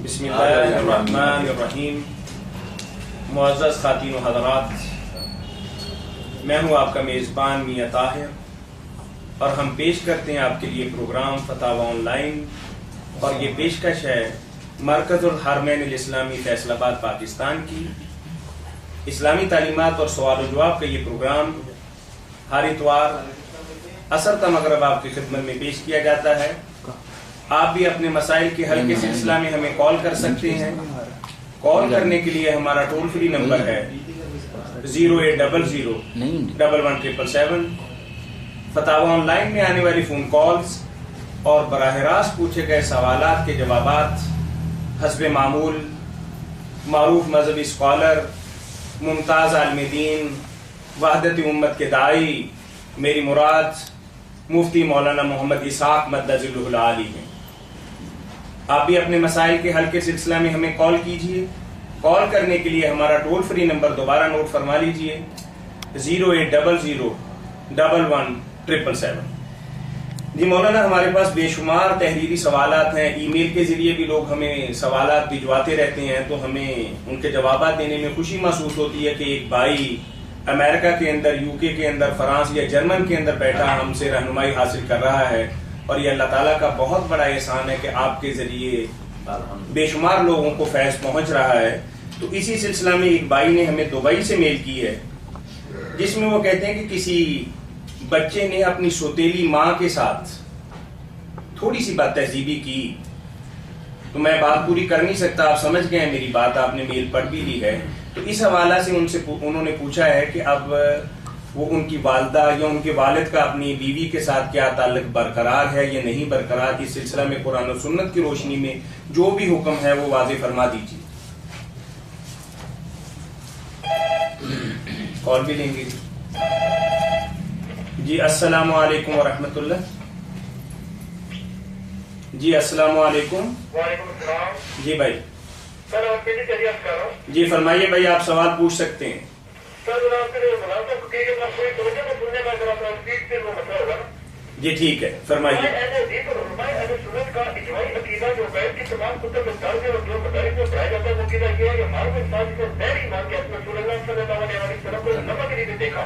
بسم اللہ الرحمن الرحیم. معزز خواتین و حضرات، میں ہوں آپ کا میزبان میاں طاہر، اور ہم پیش کرتے ہیں آپ کے لیے پروگرام فتاوی آن لائن، اور یہ پیشکش ہے مرکز الحرمین الاسلامی فیصل آباد پاکستان کی. اسلامی تعلیمات اور سوال و جواب کا یہ پروگرام ہر اتوار عصر تا مغرب آپ کی خدمت میں پیش کیا جاتا ہے. آپ بھی اپنے مسائل کے حل کے سلسلہ میں ہمیں کال کر سکتے ہیں. کال کرنے کے لیے ہمارا ٹول فری نمبر ہے 0800-117777. فتاوی آن لائن میں آنے والی فون کالز اور براہ راست پوچھے گئے سوالات کے جوابات حسب معمول معروف مذہبی اسکالر، ممتاز عالم دین، وحدت امت کے داعی، میری مراد مفتی مولانا محمد اسحاق مدد ذلہ العالی ہیں. آپ بھی اپنے مسائل کے حل کے سلسلہ میں ہمیں کال کیجئے. کال کرنے کے لیے ہمارا ٹول فری نمبر دوبارہ نوٹ فرما لیجئے 0800-117777. جی مولانا، ہمارے پاس بے شمار تحریری سوالات ہیں. ای میل کے ذریعے بھی لوگ ہمیں سوالات بھجواتے رہتے ہیں، تو ہمیں ان کے جوابات دینے میں خوشی محسوس ہوتی ہے کہ ایک بھائی امریکہ کے اندر، یو کے اندر، فرانس یا جرمن کے اندر بیٹھا ہم سے رہنمائی حاصل کر رہا ہے. اور یہ اللہ تعالیٰ کا بہت بڑا احسان ہے کہ آپ کے ذریعے بے شمار لوگوں کو فیض پہنچ رہا ہے. تو اسی سلسلہ میں ایک بھائی نے ہمیں دبئی سے میل کی ہے، جس میں وہ کہتے ہیں کہ کسی بچے نے اپنی سوتیلی ماں کے ساتھ تھوڑی سی بات تہذیبی کی. تو میں بات پوری کر نہیں سکتا، آپ سمجھ گئے ہیں میری بات، آپ نے میل پڑھ بھی لی ہے. تو اس حوالہ سے انہوں نے پوچھا ہے کہ اب وہ ان کی والدہ یا ان کے والد کا اپنی بیوی کے ساتھ کیا تعلق برقرار ہے یا نہیں برقرار. اس سلسلہ میں قرآن و سنت کی روشنی میں جو بھی حکم ہے وہ واضح فرما دیجیے. کال بھی لیں گے. جی السلام علیکم ورحمۃ اللہ. جی السلام علیکم. وعلیکم السلام. جی بھائی. سر آپ کے لیے خیریت کر رہا ہوں. جی فرمائیے بھائی، آپ سوال پوچھ سکتے ہیں. سر آپ کے لیے بنا تھا کہ میں کوئی توجہ کو سننے کا اگر آپ سپیڈ سے وہ مسئلہ ہوگا نا. جی ٹھیک ہے، فرمائیے. سنت کا اجماعی عقیدہ جو ہے کہ تمام کتب درج اور جو مدارس میں پڑھایا جاتا ہے وہ عقیدہ یہ ہے کہ ہر انسان کو پہلی بار کہ رسول اللہ صلی اللہ علیہ وسلم کو نمک نہیں دیکھا،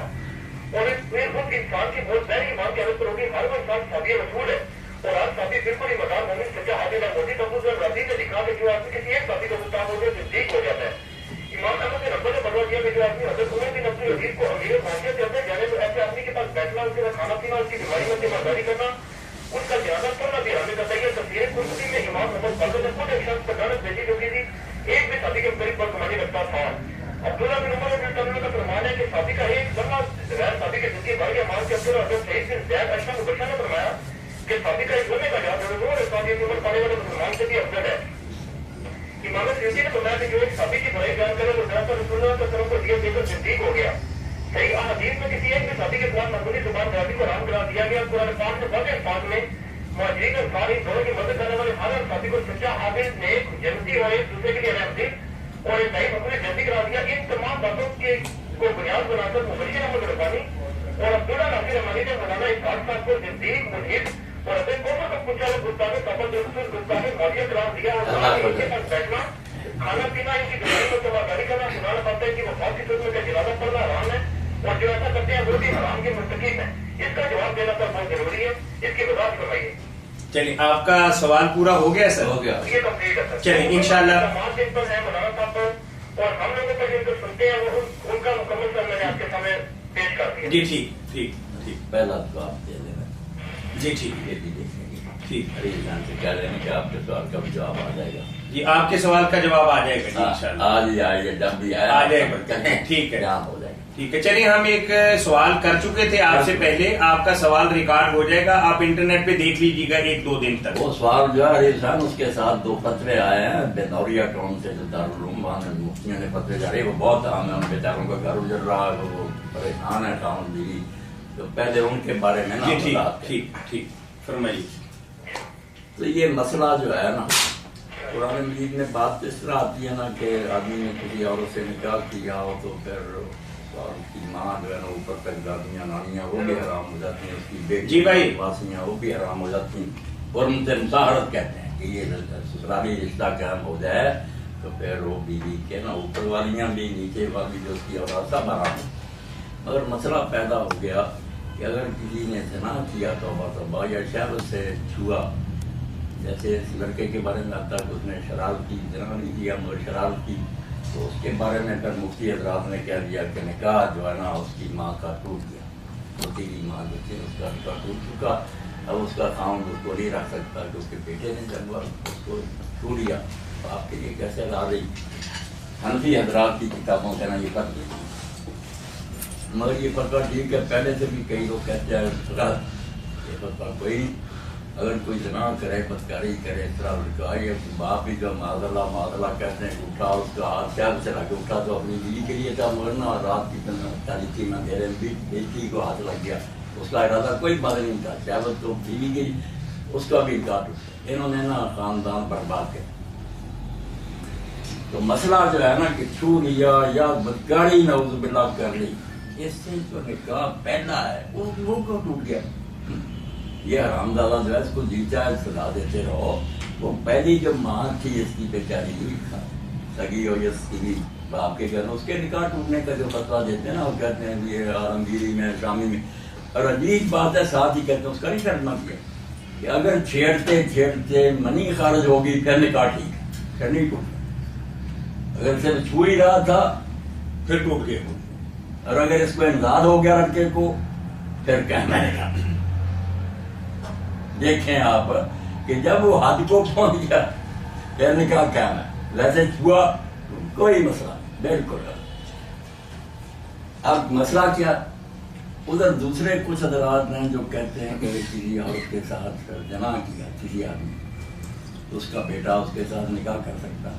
اور پھر اس انسان کی بہت پہلی بار کہ رسول ہوگی ہر انسان صحابی رسول ہے، اور ہر صحابی بالکل ہی مدار مومن سچا حاضر ہے. موجود ابو ذر رضی نے لکھا کہ جو آدمی کسی ایک صحابی کا مطابق ہو جائے صدیق ہو جاتا ہے. امام احمد نے ربنا بنوا دیا کہ جو آدمی حضرت عمر بن عبد العزیز کو امیر معاشرت کے اندر جانے تو ایسے آدمی کے پاس بیٹھنا، اس کے بعد کھانا پینا، اس کی بیماری میں تیمارداری کرنا، اس کا جنازہ پڑھنا بھی ہمیں کرتا ہے. تفسیر قرطبی میں امام محمد فاضل نے خود ایک شخص پر لعنت بھیجی جو کسی ایک بھی صحابی کے قریب پر گمانی رکھتا تھا. عبداللہ بن عمر رضی اللہ عنہ کا فرمان ہے کہ صحابی کا ایک لمحہ غیر صحابی کے زندگی بھر کے مان کے عبداللہ حضرت سعید بن زید اشرف مبشر نے فرمایا کہ صحابی کا ایک لمحے کا یاد ہے اور صحابی کی عمر پانے والے مسلمان سے بھی افضل ہے. امام سیوطی نے بتایا کہ جو ایک صحابی کی بڑائی بیان کرے وہ دراصل رسول اللہ صلی اللہ علیہ وسلم کو دیے دے کر صدیق ہو گیا. صحیح احادیث میں کسی ایک بھی صحابی کے خلاف معمولی زبان درازی کو حرام قرار دیا گیا. قرآن پاک میں واضح الفاظ میں مہاجرین اور انصار دونوں کی مدد کرنے والے ہر صحابی کو سچا عادل، نیک، جنتی اور ایک دوسرے کے لیے رحمدل اور ایک نئی مقبول جنتی قرار دیا. ان تمام باتوں کے کو بنیاد بنا کر مبشر احمد ربانی اور عبداللہ ناصر رحمانی نے مولانا اسحاق صاحب کو زندیق، ملحد اور اپنے قوموں کا پوچھا وہ گستاخ تفضل رسول گستاخ معاویہ قرار دیا. اور ان کے پاس بیٹھنا، کھانا پینا، ان کی بیماری کو تباہکاری کرنا، سنانا پڑتا ہے کہ وفات کی صورت میں کا جنازہ پڑھنا حرام ہے، اور جو ایسا کرتے ہیں وہ بھی حرام کے مرتکب ہیں. اس کا جواب دینا تو بہت ضروری ہے. اس کی وضاحت فرمائیے. چلیے، آپ کا سوال پورا ہو گیا سر؟ ہو گیا. یہ کمپلیٹ ہے سر. چلیے انشاءاللہ. جن پر ہے مولانا صاحب پر اور ہم لوگوں پر جن کو سنتے ہیں وہ ان کا مکمل سر میں نے آپ کے سامنے پیش کر دیا. جی ٹھیک ٹھیک ٹھیک. پہلا جواب دے دینا. جی ٹھیک یہ بھی دیکھیں گے. ٹھیک. ارے جان سے کہہ رہے ہیں کہ آپ کے سوال کا بھی جواب آ جائے گا. جی آپ کے سوال کا جواب آ جائے گا جی انشاءاللہ. آج ہی آئیے، جب بھی آیا آ جائے گا. ٹھیک ہے جام ہو جائے گا. ٹھیک ہے. چلیے، ہم ایک سوال کر چکے تھے آپ سے پہلے، آپ کا سوال ریکارڈ ہو جائے گا، آپ انٹرنیٹ پہ دیکھ لیجیے گا 1-2 دن تک. وہ سوال جو ہے انسان اس کے ساتھ 2 فتوے آئے ہیں بینوریا ٹاؤن سے، جو دارالعلوم وہاں مفتیوں نے فتوے جاری، وہ بہت عام ہے. ان بیچاروں کا گھر اجڑ رہا ہے، وہ پریشان ہے ٹاؤن بھی. تو پہلے ان کے بارے میں جی ٹھیک نا ٹھیک ٹھیک فرمائیے. تو یہ مسئلہ جو ہے نا، قرآن مجید میں بات اس طرح آتی ہے نا کہ آدمی نے کسی عورت سے نکاح کیا ہو تو پھر اور اس کی ماں جو ہے نا، اوپر تک دادیاں نانیاں وہ بھی حرام ہو جاتی ہیں، اس کی بیٹی جی بھائی. باسیاں وہ بھی حرام ہو جاتی ہیں، اور ان سے مساہرت کہتے ہیں کہ یہ سسرالی رشتہ قائم ہو جائے تو پھر وہ بیوی کے نا اوپر والیاں بھی نیچے والی جو اس کی اولاد سب آرام ہے. مگر مسئلہ پیدا ہو گیا کہ اگر کسی نے زنا کیا توبہ یا شہوت سے چھوا، جیسے اس لڑکے کے بارے میں آتا ہے کہ اس نے شرارت کی، زنا نہیں کیا مگر شرارت کی، تو اس کے بارے میں پھر مفتی حضرات نے کہہ دیا کہ نکاح جو ہے نا اس کی ماں کا ٹوٹ گیا، ہوتی کی ماں جو تھی اس کا نکاح ٹوٹ چکا. اب اس کا خاوند اس کو نہیں رکھ سکتا کیونکہ بیٹے نے جب اس کو چھو لیا. آپ کے لیے کیسے لا رہی حنفی حضرات کی کتابوں کا نا یہ فرق ہے، مگر یہ فتویٰ ٹھیک ہے. پہلے سے بھی کئی لوگ کہتے ہیں غلط، یہ فتویٰ کوئی نہیں. اگر کوئی زنا کرے، بدکاری کرے، اس طرح لڑکا یا باپ بھی جو معاذ اللہ کہتے ہیں کہ اٹھا اس کا ہاتھ شہر سے لا کے اٹھا تو اپنی بیوی کے لیے تھا، مگر نا رات کی تاریخی میں میرے بیٹی کو ہاتھ لگ گیا، اس کا ارادہ کوئی بات نہیں تھا، شہوت تو بیوی کے اس کا بھی انکار ٹوٹا. انہوں نے نا خاندان برباد کیا. تو مسئلہ جو ہے نا کہ چھو لیا یا بدکاری نعوذ باللہ کر لی، اس سے جو نکاح پہلا ہے وہ کیوں ٹوٹ گیا؟ یہ حرام زادہ جو ہے اس کو جی چاہے سزا دیتے رہو. وہ پہلی جو ماں تھی اس کی بیچاری ہوئی سگی ہو یا سگی باپ کے گھر، اس کے نکاح ٹوٹنے کا جو فتویٰ دیتے ہیں نا وہ کہتے ہیں یہ عالمگیری میں شامی میں. اور عجیب بات ہے ساتھ ہی کہتے ہیں اس کا نہیں کرنا کیا کہ اگر چھیڑتے منی خارج ہوگی پھر نکاح ٹھیک، پھر نہیں ٹوٹا. اگر صرف چھو ہی رہا تھا پھر ٹوٹ گیا. اور اگر اس کو انزاد ہو گیا لڑکے کو پھر کہنا ہے. دیکھیں آپ کہ جب وہ حد کو پہنچ گیا پھر نکاح کیا ہے. ویسے چھوا کوئی مسئلہ بالکل. اب مسئلہ کیا، ادھر دوسرے کچھ حضرات ہیں جو کہتے ہیں کہ کسی عورت کے ساتھ جنا کیا کسی آدمی، اس کا بیٹا اس کے ساتھ نکاح کر سکتا.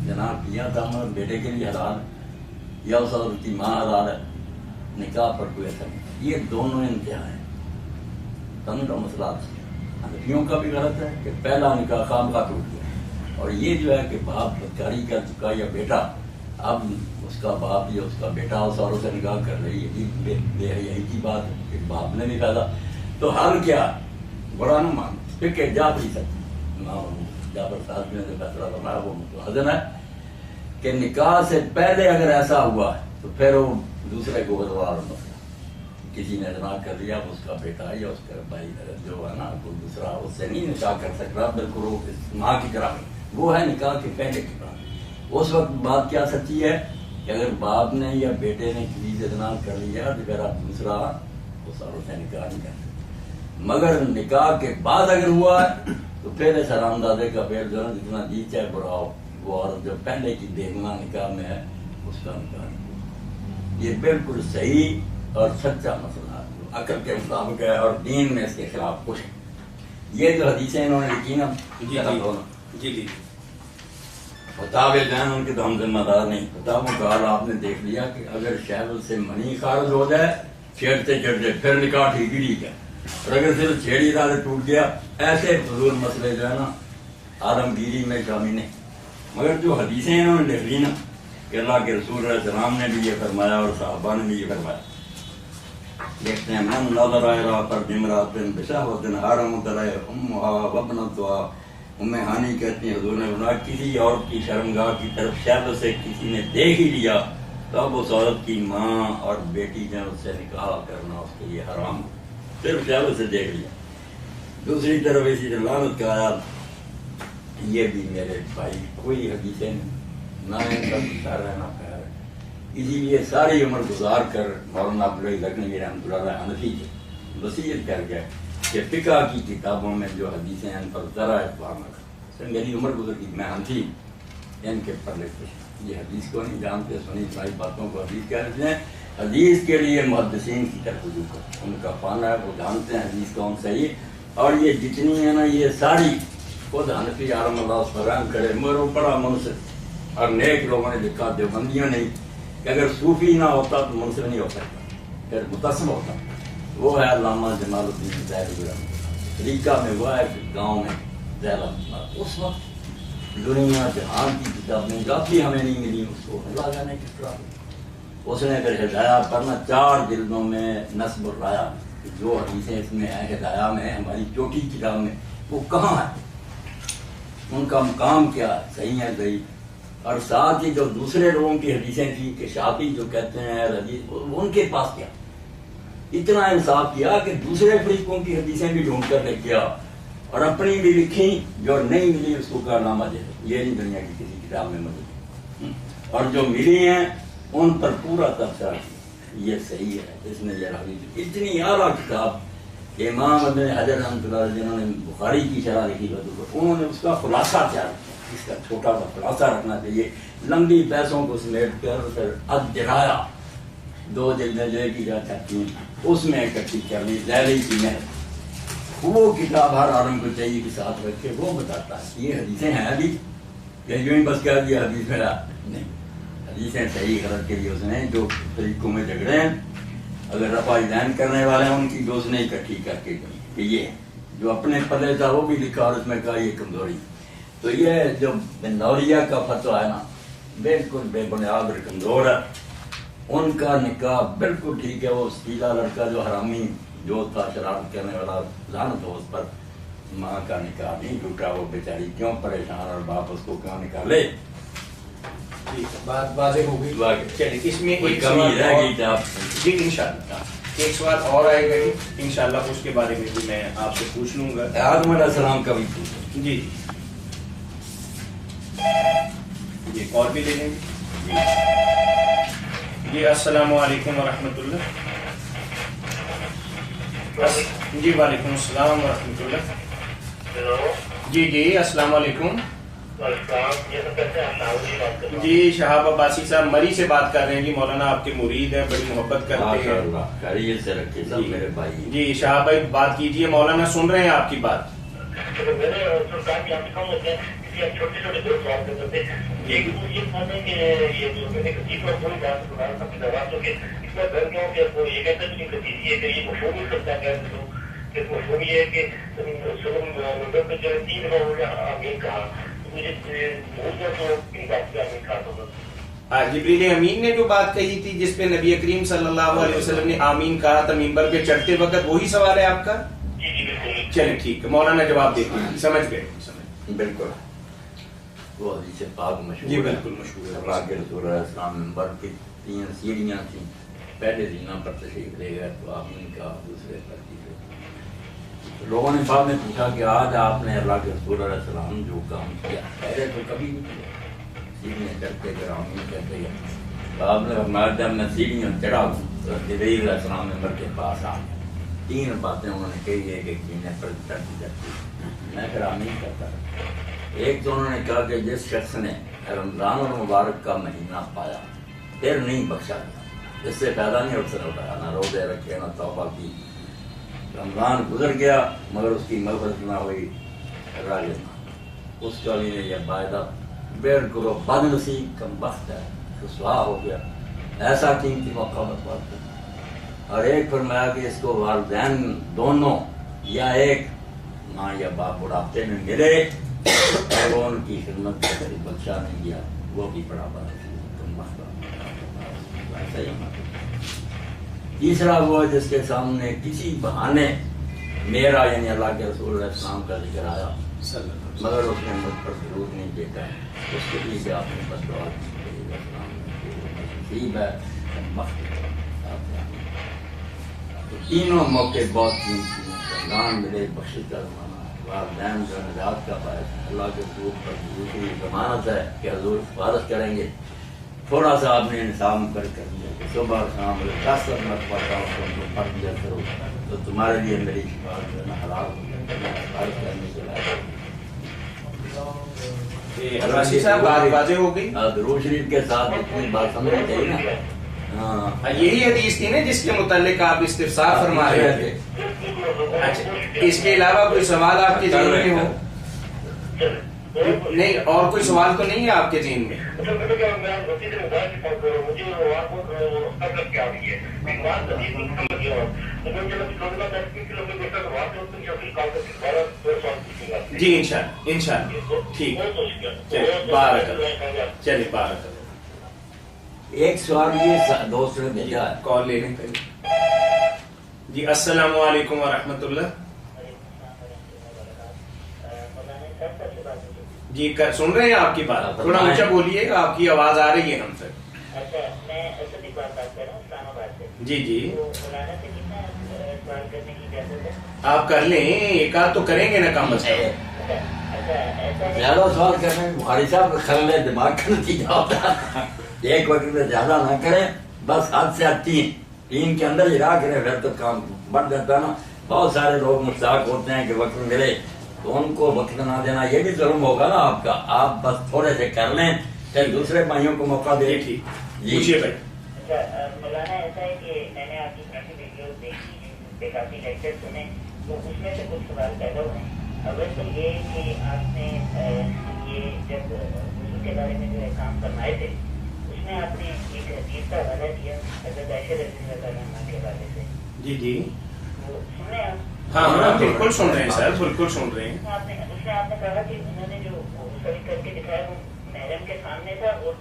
جنا کیا تھا مگر بیٹے کے لیے حلال یا اس عورت کی ماں حلال ہے، نکاح پر کوئی اثر نہیں. یہ دونوں انتہا ہیں. سمجھو مسئلہ حنفیوں کا بھی غلط ہے کہ پہلا نکاح خام کا ٹوٹ گیا، اور یہ جو ہے کہ باپ بدکاری کر چکا یا بیٹا، اب اس کا باپ یا اس کا بیٹا اس عورت سے نکاح کر رہی ہے، بے حیائی کی بات ہے کہ باپ نے نکالا. تو حل کیا، بڑا نہ مان کہ جا بھی سکتی جابر صاحب نے جو فیصلہ فرمایا وہ متوازن ہے کہ نکاح سے پہلے اگر ایسا ہوا ہے تو پھر وہ دوسرے کو بدوار مسئلہ، کسی نے زنا کر لیا، اس کا بیٹا یا اس کا بھائی جو ہے نا کوئی دوسرا اس سے نہیں نکاح کر سکتا، بالکل وہ ماں کی طرح وہ ہے نکاح کے پہلے کی بات. اس وقت بات کیا سچی ہے کہ اگر باپ نے یا بیٹے نے کسی سے زنا کر لیا تو پھر آپ دوسرا اس عورت سے نکاح نہیں کر سکتے. مگر نکاح کے بعد اگر ہوا ہے تو پہلے حرام زادے کا پھر جو ہے جتنا جی چاہے بڑھاؤ، وہ عورت جو پہلے کی بیگمہ نکاح میں ہے اس کا نکاح نہیں. یہ بالکل صحیح اور سچا مسئلہ ہے، عقل کے مطابق ہے اور دین میں اس کے خلاف کچھ. یہ جو حدیثیں انہوں نے لکھی نا جی فتاوی والدین ان کے تو ہم ذمہ دار نہیں. فتاوی کا حال آپ نے دیکھ لیا کہ اگر شہوت سے منی خارج ہو جائے چھیڑتے پھر نکاح ٹھیک ہی ٹھیک ہے. اور اگر صرف چھیڑی رہا تو ٹوٹ گیا، ایسے فضول مسئلے جو ہے نا عالمگیری میں شامل نہیں. مگر جو حدیثیں انہوں نے لکھ لی نا کہ اللہ کے رسول علیہ السلام نے بھی یہ فرمایا اور صحابہ نے بھی یہ فرمایا. دیکھتے ہیں من نظر الی فرج امرأۃ بشہوۃ حرمت علیہ امھا وابنتھا. ام ہانی کہتی ہیں حضور نے فرمایا کسی عورت کی شرمگاہ کی طرف شہوت سے کسی نے دیکھ ہی لیا تو اب اس عورت کی ماں اور بیٹی جو اس سے نکاح کرنا اس کے لیے حرام، صرف شہوت سے دیکھ لیا. دوسری طرف اسی لعنت کا آیا. یہ بھی میرے بھائی کوئی حدیثیں نہ ان کا گزار ہے نہ خیر ہے. اسی لیے ساری عمر گزار کر مولانا عبدالرحیم لکھنوی رحمۃ اللہ علیہ حنفی کی وصیت کر گئے کہ فقہ کی کتابوں میں جو حدیثیں ہیں ان پر ذرا اعتبار نہ کرو. میری عمر گزر گئی، میں حنفی ان کے پر لکھ یہ حدیث کو نہیں جانتے، سنی سنائی باتوں کو حدیث کہتے ہیں. حدیث کے لیے محدثین کی طرف رجوع کرو، ان کا پانا ہے، وہ جانتے ہیں حدیث کون صحیح. اور یہ جتنی ہے نا یہ ساری خود حنفی عالم اللہ اس پر رحم کرے، مگر وہ بڑا منصف اور نیک لوگوں نے لکھا، دیوبندیوں نہیں کہ اگر صوفی نہ ہوتا تو منصف نہیں ہو سکتا، پھر متصم ہوتا. وہ ہے علامہ جمال الدین ذیلی رحمۃ. طریقہ میں وہ ہے کہ گاؤں میں ذیلی اس وقت دنیا جہان کی کتابیں کافی ہمیں نہیں ملی، اس کو اللہ جانے کس طرح. اس نے پھر ہدایہ پڑھنا 4 جلدوں میں نصب الرایا جو حدیثیں اس میں ہیں ہدایہ میں ہماری چھوٹی کتاب میں وہ کہاں ہے. ان کا مقام کیا ہے، صحیح ہے صحیح. اور ساتھ ہی جو دوسرے لوگوں کی حدیثیں تھیں کہ شافعی جو کہتے ہیں حدیث، ان کے پاس کیا اتنا انصاف کیا کہ دوسرے فریقوں کی حدیثیں بھی ڈھونڈ کر لے گیا اور اپنی بھی لکھی، جو نہیں ملی اس کو کارنامہ دے. یہ نہیں دنیا کی کسی کتاب میں ملی، اور جو ملی ہیں ان پر پورا تبصرہ کیا. یہ صحیح ہے، اس نے یہ راوی اتنی اعلیٰ کتاب امام ابن حجر رحمۃ اللہ علیہ جنہوں نے بخاری کی شرح لکھی، انہوں نے اس کا خلاصہ تیار کیا. اس کا چھوٹا سا خلاصہ رکھنا چاہیے. لمبی بحثوں کو سمیٹ کر پھر الدرایا 2 جلدیں جو کی جا چاہتی ہیں اس میں اکٹھی کرنی ذیلی کی محنت. وہ کتاب ہر عالم کو چاہیے کہ ساتھ رکھ کے وہ بتاتا ہے یہ حدیثیں ہیں ابھی کہ یوں ہی بس کہہ دیا حدیث میرا نہیں. حدیثیں صحیح غلط کے لیے اس نے جو طریقوں میں جھگڑے ہیں، اگر رفع دین کرنے والے ہیں ان کی جو اس نے اکٹھی کر کے کہ یہ جو اپنے پلے تھا وہ بھی لکھا اور اس میں کہا یہ کمزوری. تو یہ جو بنوریہ کا فتویٰ ہے نا بالکل بے بنیاد اور کمزور ہے. ان کا نکاح بالکل ٹھیک ہے. وہ سیدھا لڑکا جو حرامی جو تھا شرارت کرنے والا لعنت ہو اس پر، ماں کا نکاح نہیں ٹوٹا. وہ بیچاری کیوں پریشان اور باپ اس کو کیوں نکالے. بات واضح ہو گئی. چلیے اس میں کوئی ایک کمی سوال رہ اور- گئی تو آپ جی انشاءاللہ ایک سوال اور آئے گا جی انشاءاللہ، اس کے بارے میں بھی میں آپ سے پوچھ لوں گا. آدم علیہ السلام کا بھی پوچھیں. جی جی اور بھی لے لیں گے. جی السلام علیکم ورحمۃ اللہ. جی وعلیکم السلام ورحمۃ اللہ. ہیلو جی جی السلام علیکم. السلام، یہ سب کہتے ہیں شاہد جی بات کر رہا ہوں. جی شہاب عباسی صاحب مری سے بات کر رہے ہیں جی. مولانا آپ کے مرید ہیں، بڑی محبت کرتے ماشاء ہیں. اللہ خیریت سے رکھے سب میرے بھائی. جی شہاب بھائی بات کیجئے، مولانا سن رہے ہیں آپ کی بات. میں نے سلطان کی آپ سے کہوں کہ چھوٹے چھوٹے 2 سوال کرتے تھے. ایک تو یہ تھا کہ یہ جو میں نے کسی پر کوئی بات سنا اپنی دعوات تو کہ اس میں گھر کیوں کہ وہ یہ کہتے ہیں کہ کسی ہے کہ یہ مفہوم ہی کرتا ہے کہ مفہوم یہ ہے کہ سلم نمبر پہ جو 3 دفعہ ہو گیا آمین کہا. مجھے بھول گیا تو کن بات پہ آمین کہا تھا. جبریل امین نے جو بات کہی تھی جس پہ نبی کریم صلی اللہ علیہ وسلم نے آمین کہا تھا ممبر پہ چڑھتے وقت، وہی سوال ہے آپ کا؟ جی جی بالکل. چلیں ٹھیک ہے، مولانا جواب دیتے ہیں. سمجھ گئے بالکل وہ حدیث پاک مشہور جی بالکل مشہور ہے. اللہ کے رسول علیہ السلام منبر کی 3 سیڑھیاں تھیں. پہلے زینہ پر تشریف لے گئے تو آمین کا، دوسرے پر تیسرے. لوگوں نے بعد میں پوچھا کہ آج آپ نے اللہ کے رسول علیہ السلام جو کام کیا پہلے تو کبھی نہیں کیا. سیڑھیاں چڑھتے گئے آمین کہتے گئے. تو آپ نے فرمایا جب میں سیڑھیاں چڑھا تو جبریل علیہ السلام منبر کے پاس آ گیا. 3 باتیں انہوں نے کہی ہے کہ جنہیں پر چڑھتی جاتی میں پھر آمین کرتا رہا. ایک تو انہوں نے کہا کہ جس شخص نے رمضان المبارک کا مہینہ پایا پھر نہیں بخشا گیا، اس سے پیدا نہیں اٹھ سکتا، نہ روزے رکھے نہ توبہ کی. رمضان گزر گیا مگر اس کی مغفرت نہ ہوئی، راجت اس کا بھی یہ فائدہ بالکل بد نصیب کم بخت ہے، رسوا ہو گیا. ایسا قیمتی موقع برباد کیا. اور ایک فرمایا کہ اس کو والدین دونوں یا ایک ماں یا باپ بڑھاپے میں ملے اور وہ ان کی خدمت کا کبھی بخشا نہیں گیا، وہ بھی بڑا بڑا ایسا ہی. تیسرا وہ جس کے سامنے کسی بہانے میرا یعنی اللہ کے رسول علیہ السلام کا ذکر آیا مگر اس نے مجھ پر ضرور نہیں دیکھا، اس کے لیے آپ نے بس دعا نصیب ہے. تینوں موقع بہت قیمتی ہیں. رمضان ملے بخشش کا زمانہ، والدین جو نجات کا باعث ہے، اللہ کے حضور پر دوسری ضمانت ہے کہ حضور حفاظت کریں گے. تھوڑا سا آپ نے انصاف کر دیا کہ صبح اور شام 10 مرتبہ فرق دیا کرو تو تمہارے لیے میری شفاعت جو ہے نا حلال ہو جائے. میں حفاظت کرنے کے لائق عباسی صاحب بات واضح ہو گئی. درود شریف کے ساتھ اتنی بات سمجھ گئی نا. ہاں یہی حدیث تھی نا جس کے متعلق آپ استفسار فرما رہے تھے. اچھا اس کے علاوہ کوئی سوال آپ کے ذہن میں ہو؟ نہیں اور کوئی سوال تو نہیں ہے آپ کے ذہن میں؟ جی انشاءاللہ ٹھیک. چلیے بارک اللہ. چلیے بارک اللہ. ایک سوال یہ دوست نے بھیجا ہے. کال لے لیں پہلے. جی السلام علیکم ورحمۃ اللہ. جی سن رہے ہیں آپ کی بات, تھوڑا اونچا بولیے, آپ کی آواز آ رہی ہے ہم سے. اچھا, میں اسد اقبال بات کر رہا ہوں اسلام آباد سے. جی جی, مولانا سے کتنا سوال کرنے کی اجازت ہے؟ آپ کر لیں, ایک آدھ تو کریں گے نا کم از کم. زیادہ سوال کرنے میں بخاری صاحب خلل دماغ کا نتیجہ ہوتا ہے. ایک وقت میں زیادہ نہ کریں, بس حد سے حد تین کے اندر ہی رہا کریں, پھر تو کام بڑھ جاتا ہے نا. بہت سارے لوگ مشتاق ہوتے ہیں کہ وقت ملے تو ان کو وقت نہ دینا یہ بھی ظلم ہوگا نا آپ کا. آپ بس تھوڑے سے کر لیں, پھر دوسرے بھائیوں کو موقع دے. ٹھیک, پوچھیے بھائی. مولانا ایسا ہے کہ میں نے آپ کی کافی ویڈیوز دیکھی, کافی لیکچر سنے, تو اس میں سے کچھ سوال پیدا ہوئے ہیں. اول تو یہ کہ آپ نے یہ جب وضو کے بارے میں جو ہے کام فرمائے تھے, اس میں آپ نے ایک حدیث کا حوالہ دیا حضرت عائشہ رضی اللہ عنہا کے حوالے سے. جی جی, وہ سن رہے ہیں آپ؟ ہاں ہاں بالکل سن رہے ہیں سر, بالکل سن رہے ہیں. اس میں آپ نے کہا کہ انہوں نے جو صحیح کر کے دکھایا وہ محرم کے سامنے تھا اور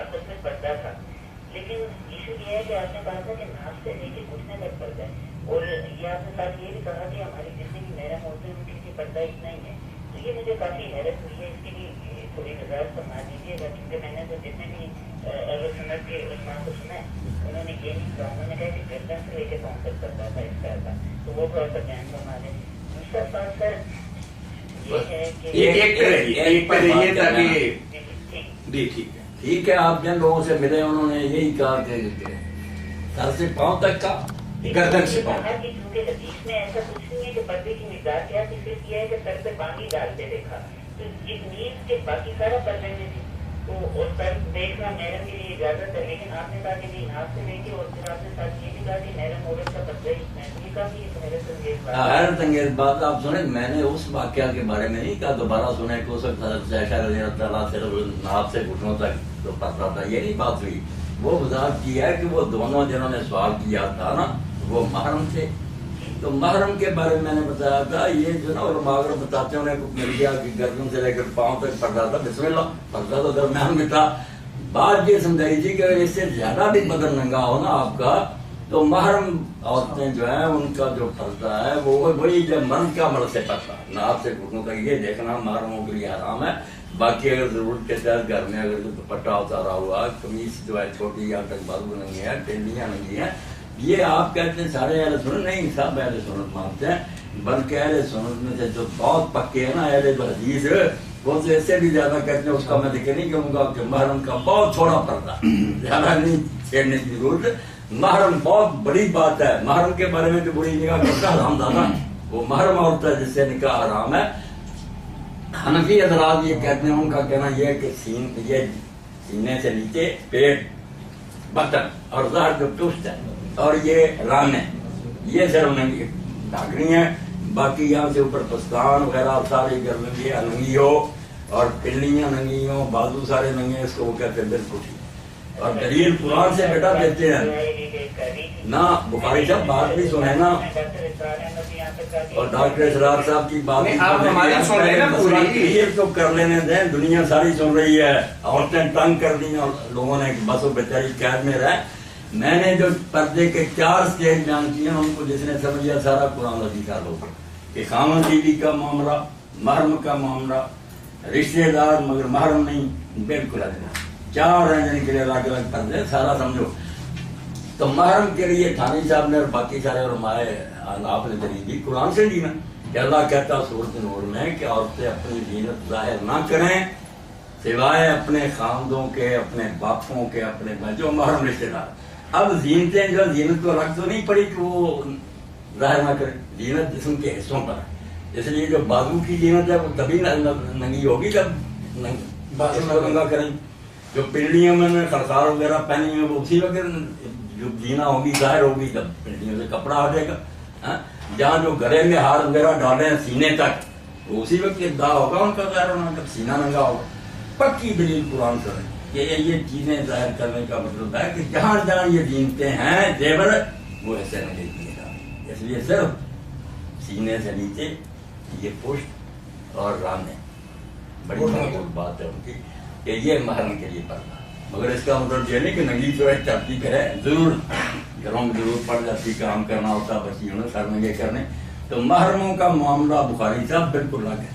آپس میں پردہ تھا, لیکن ایشو یہ ہے کہ آپ نے کہا تھا کہ ناف سے لے کے گھٹنے تک پردہ ہے, اور یہ آپ نے ساتھ یہ بھی کہا کہ ہماری جتنی بھی محرم ہوتے ہیں ان کے لیے پردہ اتنا ہی ہے. تو یہ مجھے کافی حیرت ہوئی ہے, اس کے لیے تھوڑی وضاحت فرما دیجیے گا, کیونکہ میں نے تو جتنے بھی اہل سنت کے علماء کو سنا ہے انہوں نے یہ نہیں کہا, انہوں نے کہا کہ گردن سے لے کے پاؤں تک پردہ تھا اس طرح کا. تو وہ تھوڑا سا بیان فرما دیں. دوسرا سوال سر یہ ہے کہ ایک پہ رہیے تاکہ جی ٹھیک ہے. ٹھیک ہے, آپ جن لوگوں سے ملے انہوں نے یہی کہا کہ سر سے پاؤں تک کا, گردن سے پاؤں. کیونکہ حدیث میں ایسا کچھ نہیں ہے کہ پردے کی مقدار کیا, صرف یہ ہے کہ سر پہ پانی ڈالتے دیکھا, تو ایک نیز کے باقی سارا پردے میں تھی, تو اس پر دیکھنا محرم کے لیے اجازت ہے, لیکن آپ نے کہا کہ نہیں ناف سے لے کے, اور پھر آپ نے ساتھ یہ بھی کہا کہ محرم عورت کا پردہ ہی میں نے کہا کہ حیرت انگیز بات. حیرت انگیز بات آپ سنیں, میں نے اس واقعہ کے بارے میں نہیں کہا دوبارہ سنیں کہ اس وقت حضرت عائشہ رضی اللہ تعالیٰ صرف ناف سے گھٹنوں تک تو پردہ تھا, یہ نہیں بات ہوئی. وہ وضاحت کی ہے کہ وہ دونوں جنہوں نے سوال کیا تھا نا وہ محرم تھے, تو محرم کے بارے میں میں نے بتایا تھا یہ جو نا علماء اگر بتاتے ہیں انہیں مل گیا کہ گردن سے لے کر پاؤں تک پردہ تھا, بسم اللہ, پردہ تو درمیان میں تھا. بات یہ سمجھائی تھی کہ اس سے زیادہ بھی بدن ننگا ہو نا آپ کا تو محرم عورتیں جو ہیں ان کا جو پردہ ہے وہ وہی جب مرد کا مرد سے پردہ, ناف سے گھٹنوں تک یہ دیکھنا محرموں کے لیے حرام ہے. باقی اگر ضرورت کے تحت گھر میں اگر دوپٹہ اتارا ہوا, قمیص جو ہے چھوٹی یہاں تک بازو ننگی ہے, ٹینڈیاں ننگی ہیں, یہ آپ کہتے ہیں سارے اہل سنت, نہیں سب اہل سنت مانتے ہیں, بلکہ اہل سنت میں سے جو بہت پکے ہیں نا اہل حدیث وہ تو اس سے بھی زیادہ کہتے ہیں, اس کا میں ذکر نہیں کروں گا کہ محرم کا بہت تھوڑا پردہ, زیادہ نہیں چھیڑنے کی ضرورت. محرم بہت بڑی بات ہے, محرم کے بارے میں جو بری نگاہ کرتا حرام دانا وہ محرم عورت ہے جس سے نکاح حرام ہے. حنفی حضرات یہ کہتے ہیں, ان کا کہنا یہ ہے کہ یہ سینے سے نیچے پیٹ, بطن اور ظہر جو چست ہے اور یہ ران ہے, یہ صرف ننگی ڈھاکنی ہے, باقی یہاں سے اوپر پستان وغیرہ ساری گرمی ننگی ہو اور پلیاں ننگی ہو, بازو سارے ننگے, اس کو وہ کہتے ہیں بالکل ٹھیک. اور دلیل قرآن سے بیٹا دیتے ہیں نا. بخاری صاحب بات بھی سنے نا, اور ڈاکٹر اسرار صاحب کی بات تو کر لینے دیں, دنیا ساری سن رہی ہے, عورتیں تنگ کر دی اور لوگوں نے بس وہ بیچاری قید میں رہے. میں نے جو پردے کے 4 سٹیج بیان کیے ہیں ان کو جس نے سمجھا سارا قرآن حدیث لوگ کہ خامن بیوی کا معاملہ, محرم کا معاملہ, رشتے دار مگر محرم نہیں, بالکل الگ 4 رہنے کے لیے الگ الگ پردے, سارا سمجھو. تو محرم کے لیے تھانی صاحب نے اور باقی سارے علماء آپ نے دلیل دی قرآن سے دی نا کہ اللہ کہتا سورۃ نور میں کہ عورتیں اپنی زینت ظاہر نہ کریں سوائے اپنے خاندوں کے, اپنے باپوں کے, اپنے جو محرم رشتے دار. اب زینتیں جو زینت کو الگ تو نہیں پڑی کہ وہ ظاہر نہ کریں, زینت جسم کے حصوں پر ہے, اس لیے جو بازو کی زینت ہے وہ تبھی ننگی ہوگی جب بازو ننگا کریں. جو پنڈلیوں میں خرخار وغیرہ پہنی ہوئی وہ اسی وقت جو زینہ ہوگی ظاہر ہوگی جب پنڈلیوں سے کپڑا ہٹے گا. جہاں جو گلے میں ہار وغیرہ ڈالے ہیں سینے تک وہ اسی وقت ابتدا ہوگا ان کا ظاہر ہونا جب سینہ ننگا ہوگا. پکی دلیل قرآن سے کہ یہ چیزیں ظاہر کرنے کا مطلب ہے کہ جہاں جہاں یہ زینتیں ہیں زیور وہ ایسے نہیں دیے جا رہے, اس لیے صرف سینے سے نیچے یہ پشت اور رانے بڑی محبوب بات ہے ان کی کہ یہ محرم کے لیے پڑھنا. مگر اس کا مطلب یہ نہیں کہ ننگی جو ہے چلتی کرے, ضرور گھروں میں ضرور پڑ جاتی, کام کرنا ہوتا بچیوں نے سر ننگے کرنے, تو محرموں کا معاملہ بخاری صاحب بالکل الگ ہے.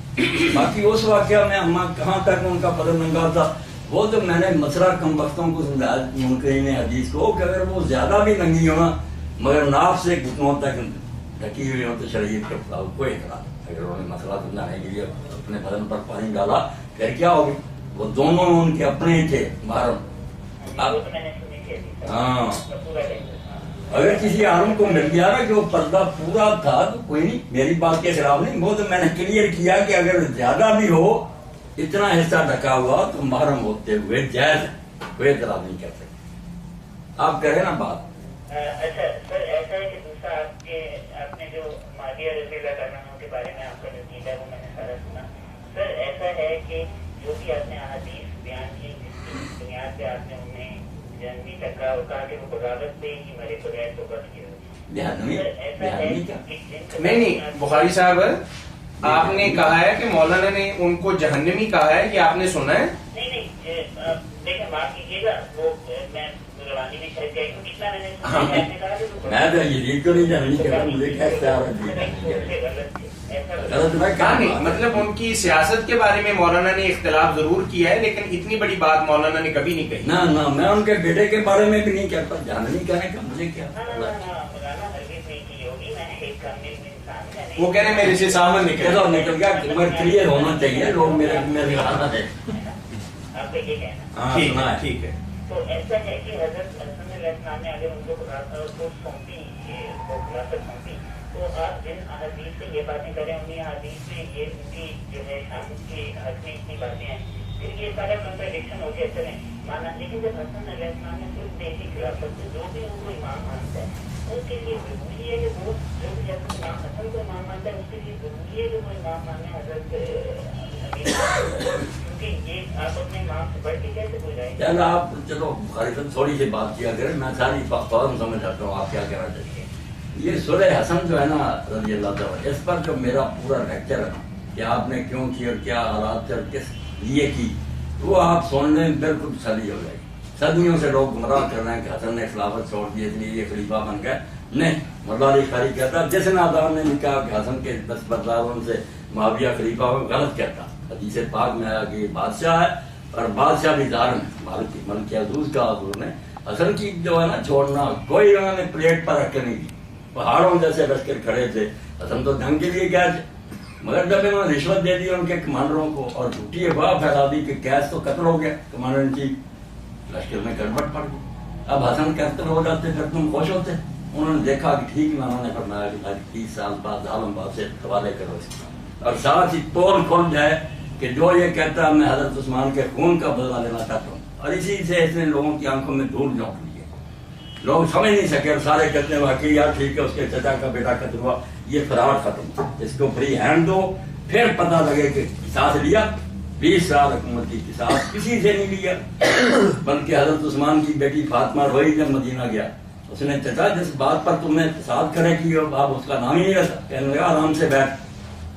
باقی اس واقعہ میں کہاں تک ان کا قدم ننگا تھا وہ تو میں نے مسئلہ کم وقتوں کو سمجھایا منکرین حدیث کو کہ اگر وہ زیادہ بھی ننگی ہونا مگر ناف سے گھٹنوں تک ڈھکی ہوئی ہو تو شریعت کے خلاف کوئی اعتراض. اگر انہوں نے مسئلہ سمجھانے کے لیے اپنے بدن پر پانی ڈالا پھر کیا ہوگی؟ وہ دونوں ان کے اپنے تھے محرم. ہاں اگر کسی عالم کو مل گیا نا کہ وہ پردہ پورا تھا تو کوئی نہیں، میری بات کے خلاف نہیں. وہ تو میں نے کلیئر کیا کہ اگر زیادہ بھی ہو اتنا حصہ ڈھکا ہوا تو محرم ہوتے ہوئے جائز ہے، کوئی اعتراض نہیں کر سکتے. آپ کریں نا بات. اچھا سر ایسا ہے کہ دوسرا آپ نے جو معاویہ رضی اللہ عنہ کے بارے میں آپ کا جو عقیدہ ہے وہ میں نے سارا سنا. سر ایسا ہے کہ جو بھی آپ نے احادیث بیان کی جس کی بنیاد پہ آپ نے انہیں جنوی تک کہا اور کہا کہ وہ بغاوت پہ ہی مرے بغیر تو بچ گئے. نہیں بخاری صاحب آپ نے کہا ہے کہ مولانا نے ان کو جہنمی کہا ہے، یہ آپ نے سنا ہے؟ نہیں دیکھیں معاف کیجیے گا وہ میں روانی میں شاید گئی ہوں کتنا میں نے کہا کہ میں تو یہ تو نہیں جاننی کہ مجھے کیا نہیں مطلب ان کی سیاست کے بارے میں مولانا نے اختلاف ضرور کیا ہے لیکن اتنی بڑی بات مولانا نے کبھی نہیں کہی. نہ میں ان کے بیٹے کے بارے میں بھی نہیں کہتا، جاننی کہنے کا مجھے کیا. وہ کہہ رہے میرے سے سامنے نکل گیا کلیئر ہونا چاہیے لوگ میرے حالت ہے. آپ کا یہ کہنا ٹھیک ہے. تو ایسا ہے کہ حضرت حسن علیہ السلام نے اگر ان کو سونپی خلافت سونپی تو آپ جن احادیث سے یہ باتیں کریں انہیں احادیث میں یہ ان کی جو ہے شام کے حق میں اتنی باتیں ہیں پھر یہ سارا کنٹراڈکشن ہو گیا. چلیں مانا لیکن جب حسن علیہ السلام نے صرف دیکھی خلافت سے جو بھی ان کو امام مانتا ہے ان کے لیے ضروری ہے کہ وہ جو بھی امام حسن کو امام مانتا ہے اس کے لیے ضروری ہے کہ وہ امام مانے حضرت کیونکہ یہ آپ اپنے امام سے بڑھ کے کیسے بول رہے ہیں. آپ چلو بخاری صاحب تھوڑی سی بات کیا کریں میں ساری فوراً سمجھ آتا ہوں آپ کیا کہنا چاہتے ہیں. یہ سورہ حسن جو ہے نا رضی اللہ تعالیٰ اس پر جو میرا پورا لیکچر ہے کہ آپ نے کیوں کی اور کیا حالات اور کس لیے کی وہ آپ سننے میں بالکل تسلی ہو جائے گی. صدیوں سے لوگ گمراہ کر رہے ہیں کہ حسن نے خلافت چھوڑ دی اس لیے یہ خلیفہ بن گئے. نہیں مولا علی قاری کہتا جس نادان نے کہا کہ حسن کے دستبرداروں سے معاویہ خلیفہ ہو غلط کہتا. حدیث پاک میں آیا کہ بادشاہ ہے اور بادشاہ بھی ظالم ہے. ملک عزوز کا حضور نے حسن کی جو ہے نا چھوڑنا کوئی انہوں نے پلیٹ پر رکھ کے نہیں دی. پہاڑوں جیسے لشکر کھڑے تھے حسن تو جنگ کے لیے گئے تھے مگر جب انہوں نے رشوت دے دی ان کے کمانڈروں کو اور جھوٹی افواہ پھیلا دی کہ کیس تو قتل ہو گیا کمانڈر ان چیف لشکر میں گڑبڑ پڑ گئی. اب حسن قتل ہو جاتے پھر تم خوش ہوتے. انہوں نے دیکھا کہ ٹھیک میں انہوں نے فرمایا کہ 30 سال بعد ظالم باد سے حوالے کرو اس کا اور ساتھ ہی پول کھل جائے کہ جو یہ کہتا ہے میں حضرت عثمان کے خون کا بدلہ لینا چاہتا ہوں. اور اسی سے اس نے لوگوں کی آنکھوں میں دھول جھونک لی ہے. لوگ سمجھ نہیں سکے اور سارے کہتے ہیں واقعی یار ٹھیک ہے اس کے چچا کا بیٹا قتل ہوا یہ فرار ختم اس کو فری ہینڈ دو. پھر پتہ لگے کہ قصاص لیا 20 سال حکومت کی قصاص کسی سے نہیں لیا بلکہ حضرت عثمان کی بیٹی فاطمہ روئی جب مدینہ گیا اس نے چچا جس بات پر تم نے فساد کھڑے کی اور آپ اس کا نام ہی نہیں رکھا. کہنے لگا آرام سے بیٹھ.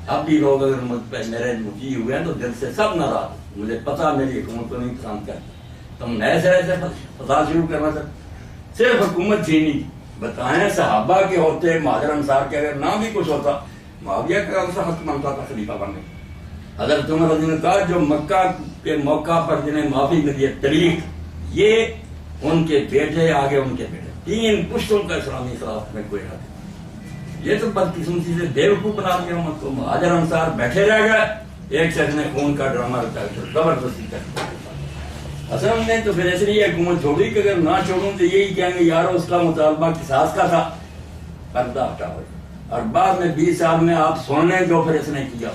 اب بھی لوگ اگر مجھ پہ میرے مجھے ہوئے ہیں تو دل سے سب ناراض. مجھے پتا میری حکومت کو نہیں پسند کرتے. تم نئے سرے سے فساد شروع کرنا چاہتے صرف حکومت چھینی. بتائیں صحابہ کے ہوتے مہاجر انصار کے اگر نہ بھی کچھ ہوتا معاویہ کا حق بنتا تھا خلیفہ بننے. حضرت عمر رضی اللہ عنہ جو مکہ کے موقع پر جنہیں معافی ملی ہے طریق یہ ان کے بیٹے آگے ان کے بیٹے 3 پشتوں کا اسلامی خلافت میں کوئی حق. یہ تو بدقسمتی سے بیوقوف بنا دیا امت کو. مہاجر انصار بیٹھے رہ گئے ایک شخص نے خون کا ڈرامہ رچا زبردستی کر. حسن نے تو پھر اس لیے حکومت چھوڑی کہ اگر نہ چھوڑوں تو یہی کہیں گے یار اس کا مطالبہ قصاص کا تھا پردہ ہٹا ہو. اور بعد میں 20 سال میں آپ سن لیں جو پھر اس نے کیا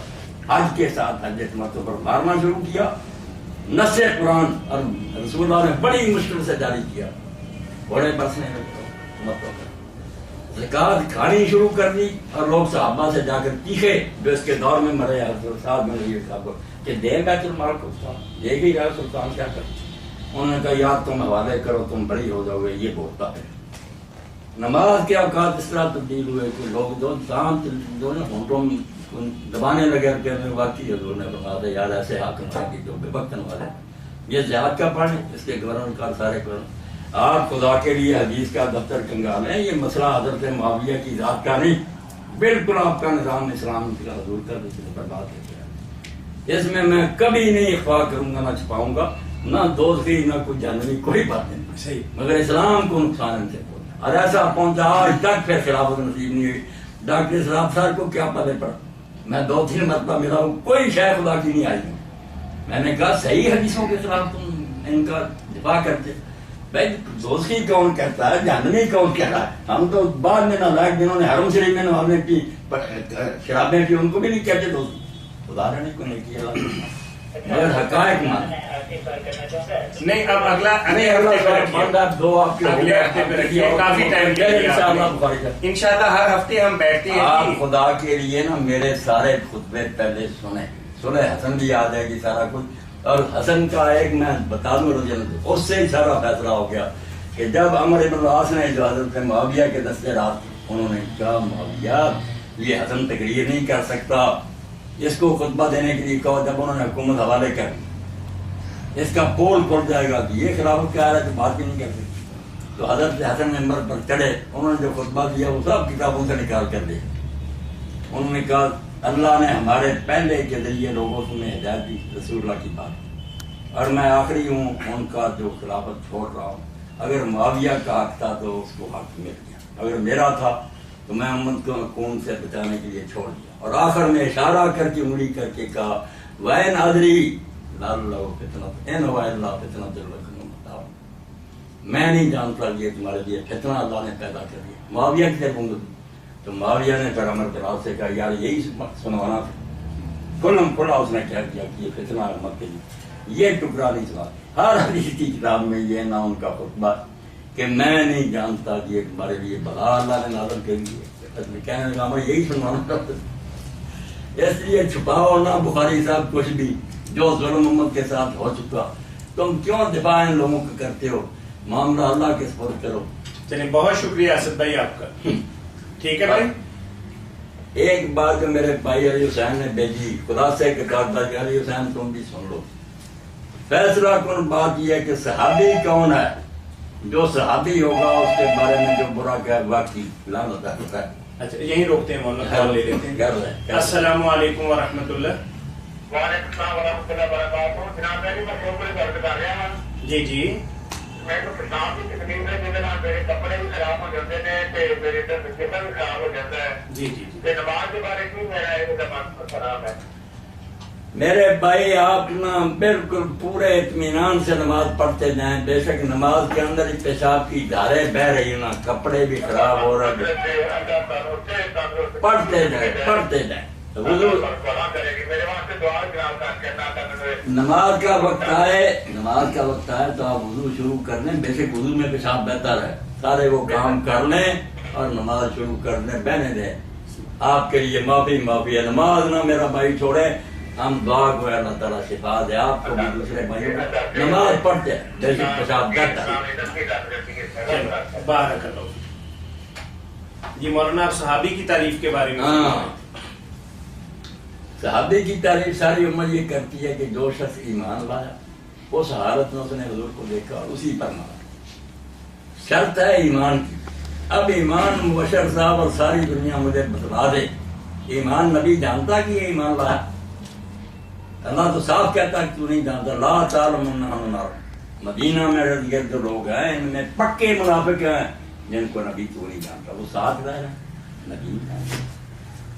حج کے ساتھ حج مرتبہ پر مارنا شروع کیا. نص قرآن اور رسول اللہ نے بڑی مشکل سے جاری کیا. بڑے برسنے مطلب زکات کھانی شروع کر دی اور لوگ صحابہ سے جا کر تیکھے جو اس کے دور میں مرے ساتھ میں رہی صاحب کہ دے بیت المال کو دے گی یار سلطان کیا کر. انہوں نے کہا یار تم حوالے کرو تم بڑی ہو جاؤ گے. یہ بولتا ہے نماز کے اوقات اس طرح تبدیل ہوئے کہ لوگ جو دانت جو ہونٹوں دبانے لگے کہ واقعی حضور نے بتا دیا یار ایسے حاکم ہیں کہ جو بے بکن والے یہ زیاد کا پڑھیں اس کے گورنر کا سارے گورنر. آپ خدا کے لیے حدیث کا دفتر کنگال ہیں. یہ مسئلہ حضرت معاویہ کی ذات کا نہیں بالکل آپ کا نظام اسلام کا حضور کا دوسرے پر بات ہے، اس میں کبھی نہیں اخفا کروں گا، نہ چھپاؤں گا، نہ دوستی نہ کوئی جانوی کوئی بات نہیں صحیح، مگر اسلام کو نقصان سے پہنچا، اور ایسا پہنچا آج تک پھر خلافت نصیب نہیں ہوئی۔ ڈاکٹر اسلام صاحب کو کیا پتہ پڑا، میں 2-3 مرتبہ ملا ہوں، کوئی شے خدا کی نہیں آئی ہوں۔ میں نے کہا صحیح حدیثوں کے خلاف تم ان کا دفاع کرتے، بھائی دوستی کون کہتا ہے، جہنمی کون کہہ رہا ہے؟ ہم تو بعد میں نالائق جنہوں نے حرم شریف میں نمازیں کی، شرابیں کی، ان کو بھی نہیں کہتے دوستی، خدا نے کو نہیں کیا، مگر حقائق مان نہیں۔ اب اگلے ہفتے پہ رکھیے، کافی ٹائم انشاءاللہ ہر ہفتے ہم بیٹھتے ہیں۔ آپ خدا کے لیے نا میرے سارے خطبے پہلے سنیں، سنیں، حسن بھی یاد ہے کہ سارا کچھ، اور حسن کا ایک میں بتا دوں رضی اللہ، اس سے ہی سارا فیصلہ ہو گیا کہ جب عمر بن العاص نے جو حضرت معاویہ کے دستے رات، انہوں نے کہا معاویہ یہ حسن تقریر نہیں کر سکتا، اس کو خطبہ دینے کے لیے کہو، جب انہوں نے حکومت حوالے کر اس کا پول کھل جائے گا کہ یہ خلافت کیا ہے تو بات بھی نہیں کر سکتی، تو حضرت حسن ممبر پر چڑھے، انہوں نے جو خطبہ دیا وہ سب کتابوں سے نکال کر دیا، انہوں نے کہا اللہ نے ہمارے پہلے کے ذریعے لوگوں میں ہدایت دی، رسول اللہ کی بات، اور میں آخری ہوں ان کا جو خلافت چھوڑ رہا ہوں، اگر معاویہ کا حق تھا تو اس کو حق مل گیا، اگر میرا تھا تو میں امت کو خون سے بچانے کے لیے چھوڑ دیا، اور آخر میں اشارہ کر کے انگلی کر کے کہا وَإِنْ أَدْرِي لَعَلَّهُ فِتْنَةٌ إِنْ هُوَ إِلَّا فِتْنَةٌ لَكُمْ، میں نہیں جانتا یہ تمہارے لیے فتنہ اللہ نے پیدا کر دیا۔ معاویہ کی طرف تو معاویہ نے پھر عمر بن العاص سے کہا یار یہی سنوانا تھا، کھلم کھلا اس نے کہہ دیا کہ یہ فتنہ امت کے لیے، یہ ٹکڑا نہیں سنا۔ ہر حدیث کی کتاب میں یہ نہ ان کا خطبہ کہ میں نہیں جانتا کہ یہ تمہارے لیے بلا اللہ نے نازل کر دی، کہنے لگا میں یہی سنوانا چاہتا ہوں۔ اس لیے چھپاؤ نہ بخاری صاحب کچھ بھی، جو ظلم امت کے ساتھ ہو چکا، تم کیوں دفاع ان لوگوں کا کرتے ہو، معاملہ اللہ کے سپرد کرو۔ چلیے بہت شکریہ اسد بھائی آپ کا، ٹھیک ہے بھائی۔ ایک بات جو میرے بھائی علی حسین نے بھیجی، خدا سے کتاب درج، علی حسین تم بھی سن لو، فیصلہ کن بات یہ ہے کہ صحابی کون ہے، جو صحابی ہوگا اس کے بارے میں جو برا کہے واقعی لعنت ہے۔ اچھا یہیں روکتے ہیں مولانا، کال لے لیتے ہیں۔ السلام علیکم ورحمۃ اللہ۔ وعلیکم السلام ورحمۃ اللہ وبرکاتہ۔ جناب میں شوکر درد کر رہا ہوں۔ جی جی میں تو پرسان کی تکلیف ہے، جس نال میرے کپڑے بھی خراب ہو جاتے ہیں تے میرے جسم بھی خراب ہو جاتا ہے۔ جی جی تے نماز کے بارے میں میرا ایک دماغ خراب ہے۔ میرے بھائی آپ نا بالکل پورے اطمینان سے نماز پڑھتے جائیں، بے شک نماز کے اندر ہی پیشاب کی دھاریں بہ رہی ہیں نا، کپڑے بھی خراب ہو رہے ہیں، پڑھتے جائیں پڑھتے جائیں۔ نماز کا وقت آئے، نماز کا وقت آئے تو آپ وضو شروع کر لیں، بے شک وضو میں پیشاب بہتر ہے، سارے وہ کام کر لیں اور نماز شروع کر لیں، بہنے دیں۔ آپ کے لیے معافی ہے، نماز نہ میرا بھائی چھوڑے، ہم دعا کو اللہ تعالیٰ شفا دے آپ کو بھی دوسرے بھائیوں کو، نماز پڑھتے ہیں بے شک پیشاب بہتر ہے۔ بارک اللہ۔ جی مولانا آپ صحابی کی تعریف کے بارے میں۔ ہاں، صحابی کی تعریف ساری امت یہ کرتی ہے کہ جو شخص ایمان لایا اس حالت میں اس نے حضور کو دیکھا اور اسی پر مانا، شرط ہے ایمان کی۔ اب ایمان مبشر صاحب اور ساری دنیا مجھے بتلا دے، ایمان نبی جانتا کہ یہ ایمان لایا؟ اللہ تو صاف کہتا ہے کہ تو نہیں جانتا، لا تعلم انہم نار۔ مدینہ میں ارد گرد لوگ ہیں، ان میں پکے منافق ہیں جن کو نبی تو نہیں جانتا، وہ ساتھ رہ رہے ہیں، نبی جانتا۔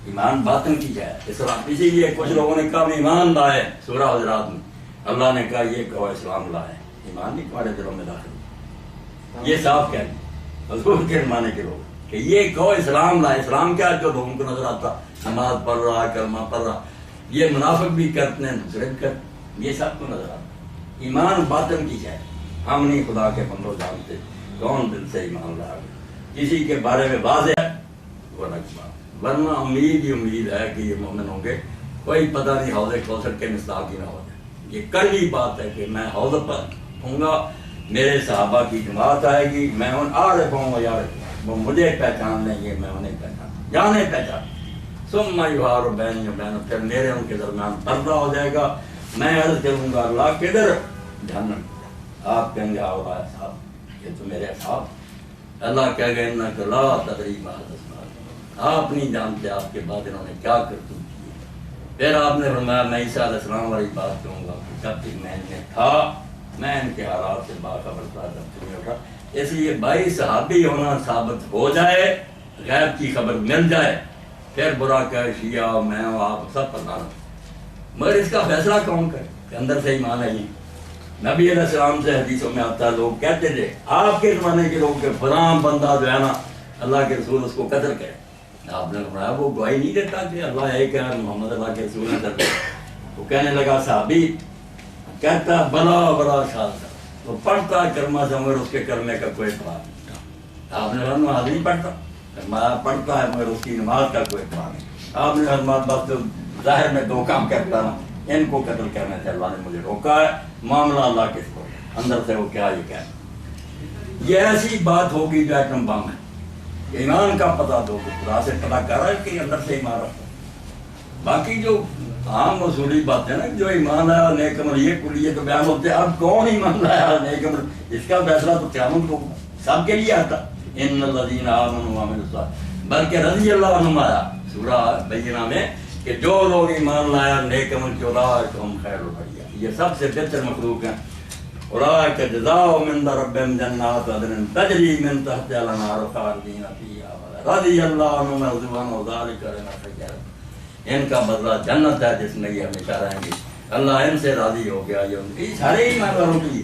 ایمان باطن کی ہے اسلام، اسی لیے کچھ لوگوں نے کہا ایمان لائے، سورہ حجرات میں اللہ نے کہا یہ کہو اسلام لائے، ایمان نہیں تمہارے دلوں میں داخل، یہ صاف کہہ دیں حضور کے زمانے کے لوگ کہ یہ کہو اسلام لائے۔ اسلام کیا ہے جو لوگوں کو نظر آتا، نماز پڑھ رہا، کلمہ پڑھ رہا، یہ منافق بھی کرتے ہیں، دوسرے بھی کرتے، یہ سب کو نظر آتا۔ ایمان باطن کی ہے، ہم نہیں خدا کے بندوں جانتے کون دل سے ایمان لایا، کسی کے بارے میں واضح ہے وہ الگ بات، ورنہ امید ہی امید ہے کہ یہ مومن ہوں گے، کوئی پتہ نہیں حوض کوثر کے مصداق ہی نہ ہو جائے۔ یہ کڑوی بات ہے کہ میں حوض پر ہوں گا، میرے صحابہ کی جماعت آئے گی، میں ان عارف ہوں یا وہ مجھے پہچان لیں گے، میں انہیں پہچان جانے پہچان، ثم یحار بینی و بین، پھر میرے ان کے درمیان پردہ ہو جائے گا، میں عرض کروں گا اللہ کدھر؟ جہنم۔ آپ کہیں گے آؤ صاحب یہ تو میرے اصحاب، اللہ کہے گا انک لا تدری ما احدث بعد، آپ نہیں جانتے آپ کے بعد انہوں نے کیا کرتوت کی. پھر آپ نے فرمایا میں عیسیٰ علیہ السلام والی بات کہوں گا کہ جب تک میں ان میں تھا میں ان کے حالات سے باخبر تھا جب تک نہیں اٹھا. اس لیے بھائی صحابی ہونا ثابت ہو جائے, غیب کی خبر مل جائے, پھر برا کہ شیعہ میں آپ سب پتہ نہ, مگر اس کا فیصلہ کون کرے کہ اندر سے ایمان ہے. نبی علیہ السلام سے حدیثوں میں آتا ہے لوگ کہتے تھے آپ کے زمانے کے لوگ کہ فلاں بندہ جو ہے نا اللہ کے رسول اس کو قتل کرے. آپ نے فرمایا وہ گواہی نہیں دیتا کہ اللہ ایک ہے محمد اللہ کے رسول ہے. وہ کہنے لگا صحابی کہتا بلا بلا شاد تھا تو پڑھتا کرما سے مگر اس کے کرنے کا کوئی اعتبار نہیں تھا. آپ نے فرمایا نماز نہیں پڑھتا, پڑھتا ہے مگر اس کی نماز کا کوئی اعتبار نہیں. آپ نے فرمایا بس ظاہر میں دو کام کرتا نا, ان کو قتل کرنے سے اللہ نے مجھے روکا ہے, معاملہ اللہ کس کو, اندر سے وہ کیا یہ کہنا. یہ ایسی بات ہوگی جو ایٹم بم ہے. ایمان کا پتہ دو کہ خدا سے پتہ کر رہا ہے کہ اندر سے ایمان رکھتا ہے. باقی جو عام اصولی باتیں نا جو ایمان لایا نیک عمل یہ کلیے تو بیان ہوتے ہیں. اب کون ایمان لایا نیک عمل, اس کا فیصلہ تو قیامت کو سب کے لیے آتا. ان الذین آمنوا وعملوا الصالحات, بلکہ رضی اللہ عنہم آیا سورہ بینہ میں کہ جو لوگ ایمان لایا نیک عمل کے اولئک هم خیر البریہ, یہ سب سے بہتر مخلوق ہیں. اولئک جزاؤہم عند ربہم جنات عدن تجری من تحتہا الانہار خالدین فیہا رضی اللہ عنہم ورضوا عنہ ذلک لمن خشی. ان کا بدلہ جنت ہے جس میں یہ ہمیشہ رہیں گے. اللہ ان سے راضی ہو گیا. یہ ان کی سارے ایمان والوں کے لیے,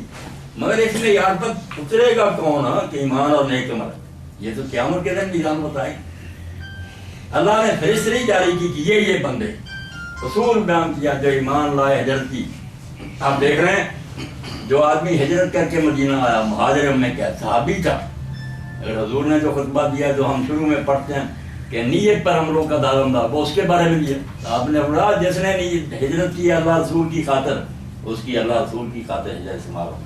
مگر اس میں یار تک اترے گا کون کہ ایمان اور نیک عمل, یہ تو قیامت کے دن میزان بتائے. اللہ نے فہرست جاری کی کہ یہ بندے اصول بیان کیا جو ایمان لائے ہجرت کی. آپ دیکھ رہے ہیں جو آدمی ہجرت کر کے مدینہ آیا مہاجر میں کیا صحابی تھا. اگر حضور نے جو خطبہ دیا جو ہم شروع میں پڑھتے ہیں کہ نیت پر ہم لوگ کا دارمدار, وہ اس کے بارے میں دیا. آپ نے بولا جس نے ہجرت کی اللہ رسول کی خاطر, اس کی اللہ رسول کی خاطر ہجرت سے معلوم.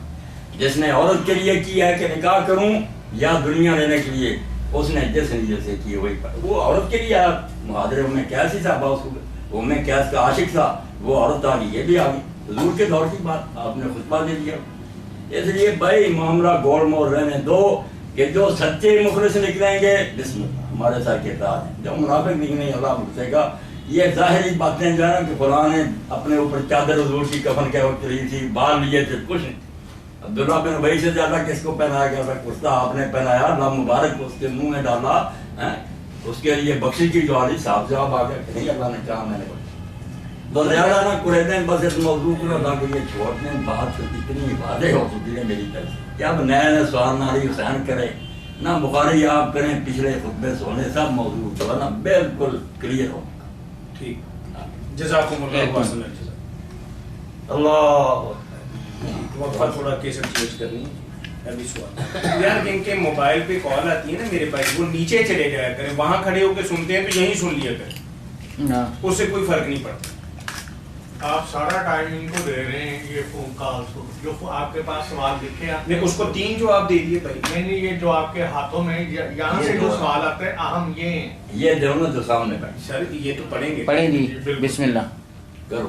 جس نے عورت کے لیے کی ہے کہ نکاح کروں یا دنیا لینے کے لیے, اس نے جس نیت سے کی وہی پر. وہ عورت کے لیے آیا مہاجر میں کیسی صاحبہ, اس کو وہ میں کیس کا عاشق تھا, وہ عورت آ گئی, یہ بھی آ گئی. حضور کے دور کی بات آپ نے خطبہ دے دیا. اس لیے بھائی معاملہ گول مول رہنے دو کہ جو سچے مخلص نکلیں گے بسم اللہ ہمارے ساتھ کے ساتھ, جو منافق نکلیں اللہ مرسے گا. یہ ظاہری باتیں جو ہے نا کہ فلاں نے اپنے اوپر چادر حضور کی کفن کے وقت لی تھی, بال لیے تھے, کچھ نہیں. عبداللہ بن ابی سے زیادہ کس کو پہنایا گیا تھا, کرتا آپ نے پہنایا, اللہ مبارک اس کے منہ میں ڈالا, اس کے لیے بخشی کی جو علی صاحب جواب آ گیا کہ نہیں اللہ نے کہا میں نے بخشا. تو زیادہ نہ کرے دیں بس اس موضوع کو نہ کہ یہ چھوڑ دیں, بات اتنی واضح ہو چکی ہے میری طرف کہ اب نئے نئے سوال نہ علی حسین کرے نہ بخاری آپ کریں, پچھلے خطبے سونے سب موضوع جو ہے نا بالکل کلیئر ہو. ٹھیک, جزاکم اللہ خیر. اللہ وقفہ تھوڑا کیسے چینج کرنی ہے. ابھی سوال یار جن کے موبائل پہ کال آتی ہے نا میرے پاس, وہ نیچے چلے جایا کریں, وہاں کھڑے ہو کے سنتے ہیں تو یہیں سن لیا کریں, اس سے کوئی فرق نہیں پڑتا. آپ سارا ٹائم ان کو دے رہے ہیں یہ فون کال جو آپ کے پاس سوال لکھے آپ نے, اس کو 3 جواب دے دیے بھائی. نہیں یہ جو آپ کے ہاتھوں میں یہاں سے جو سوال آتے ہیں اہم یہ دونوں جو سامنے بیٹھے سر یہ تو پڑھیں گی. بسم اللہ کرو.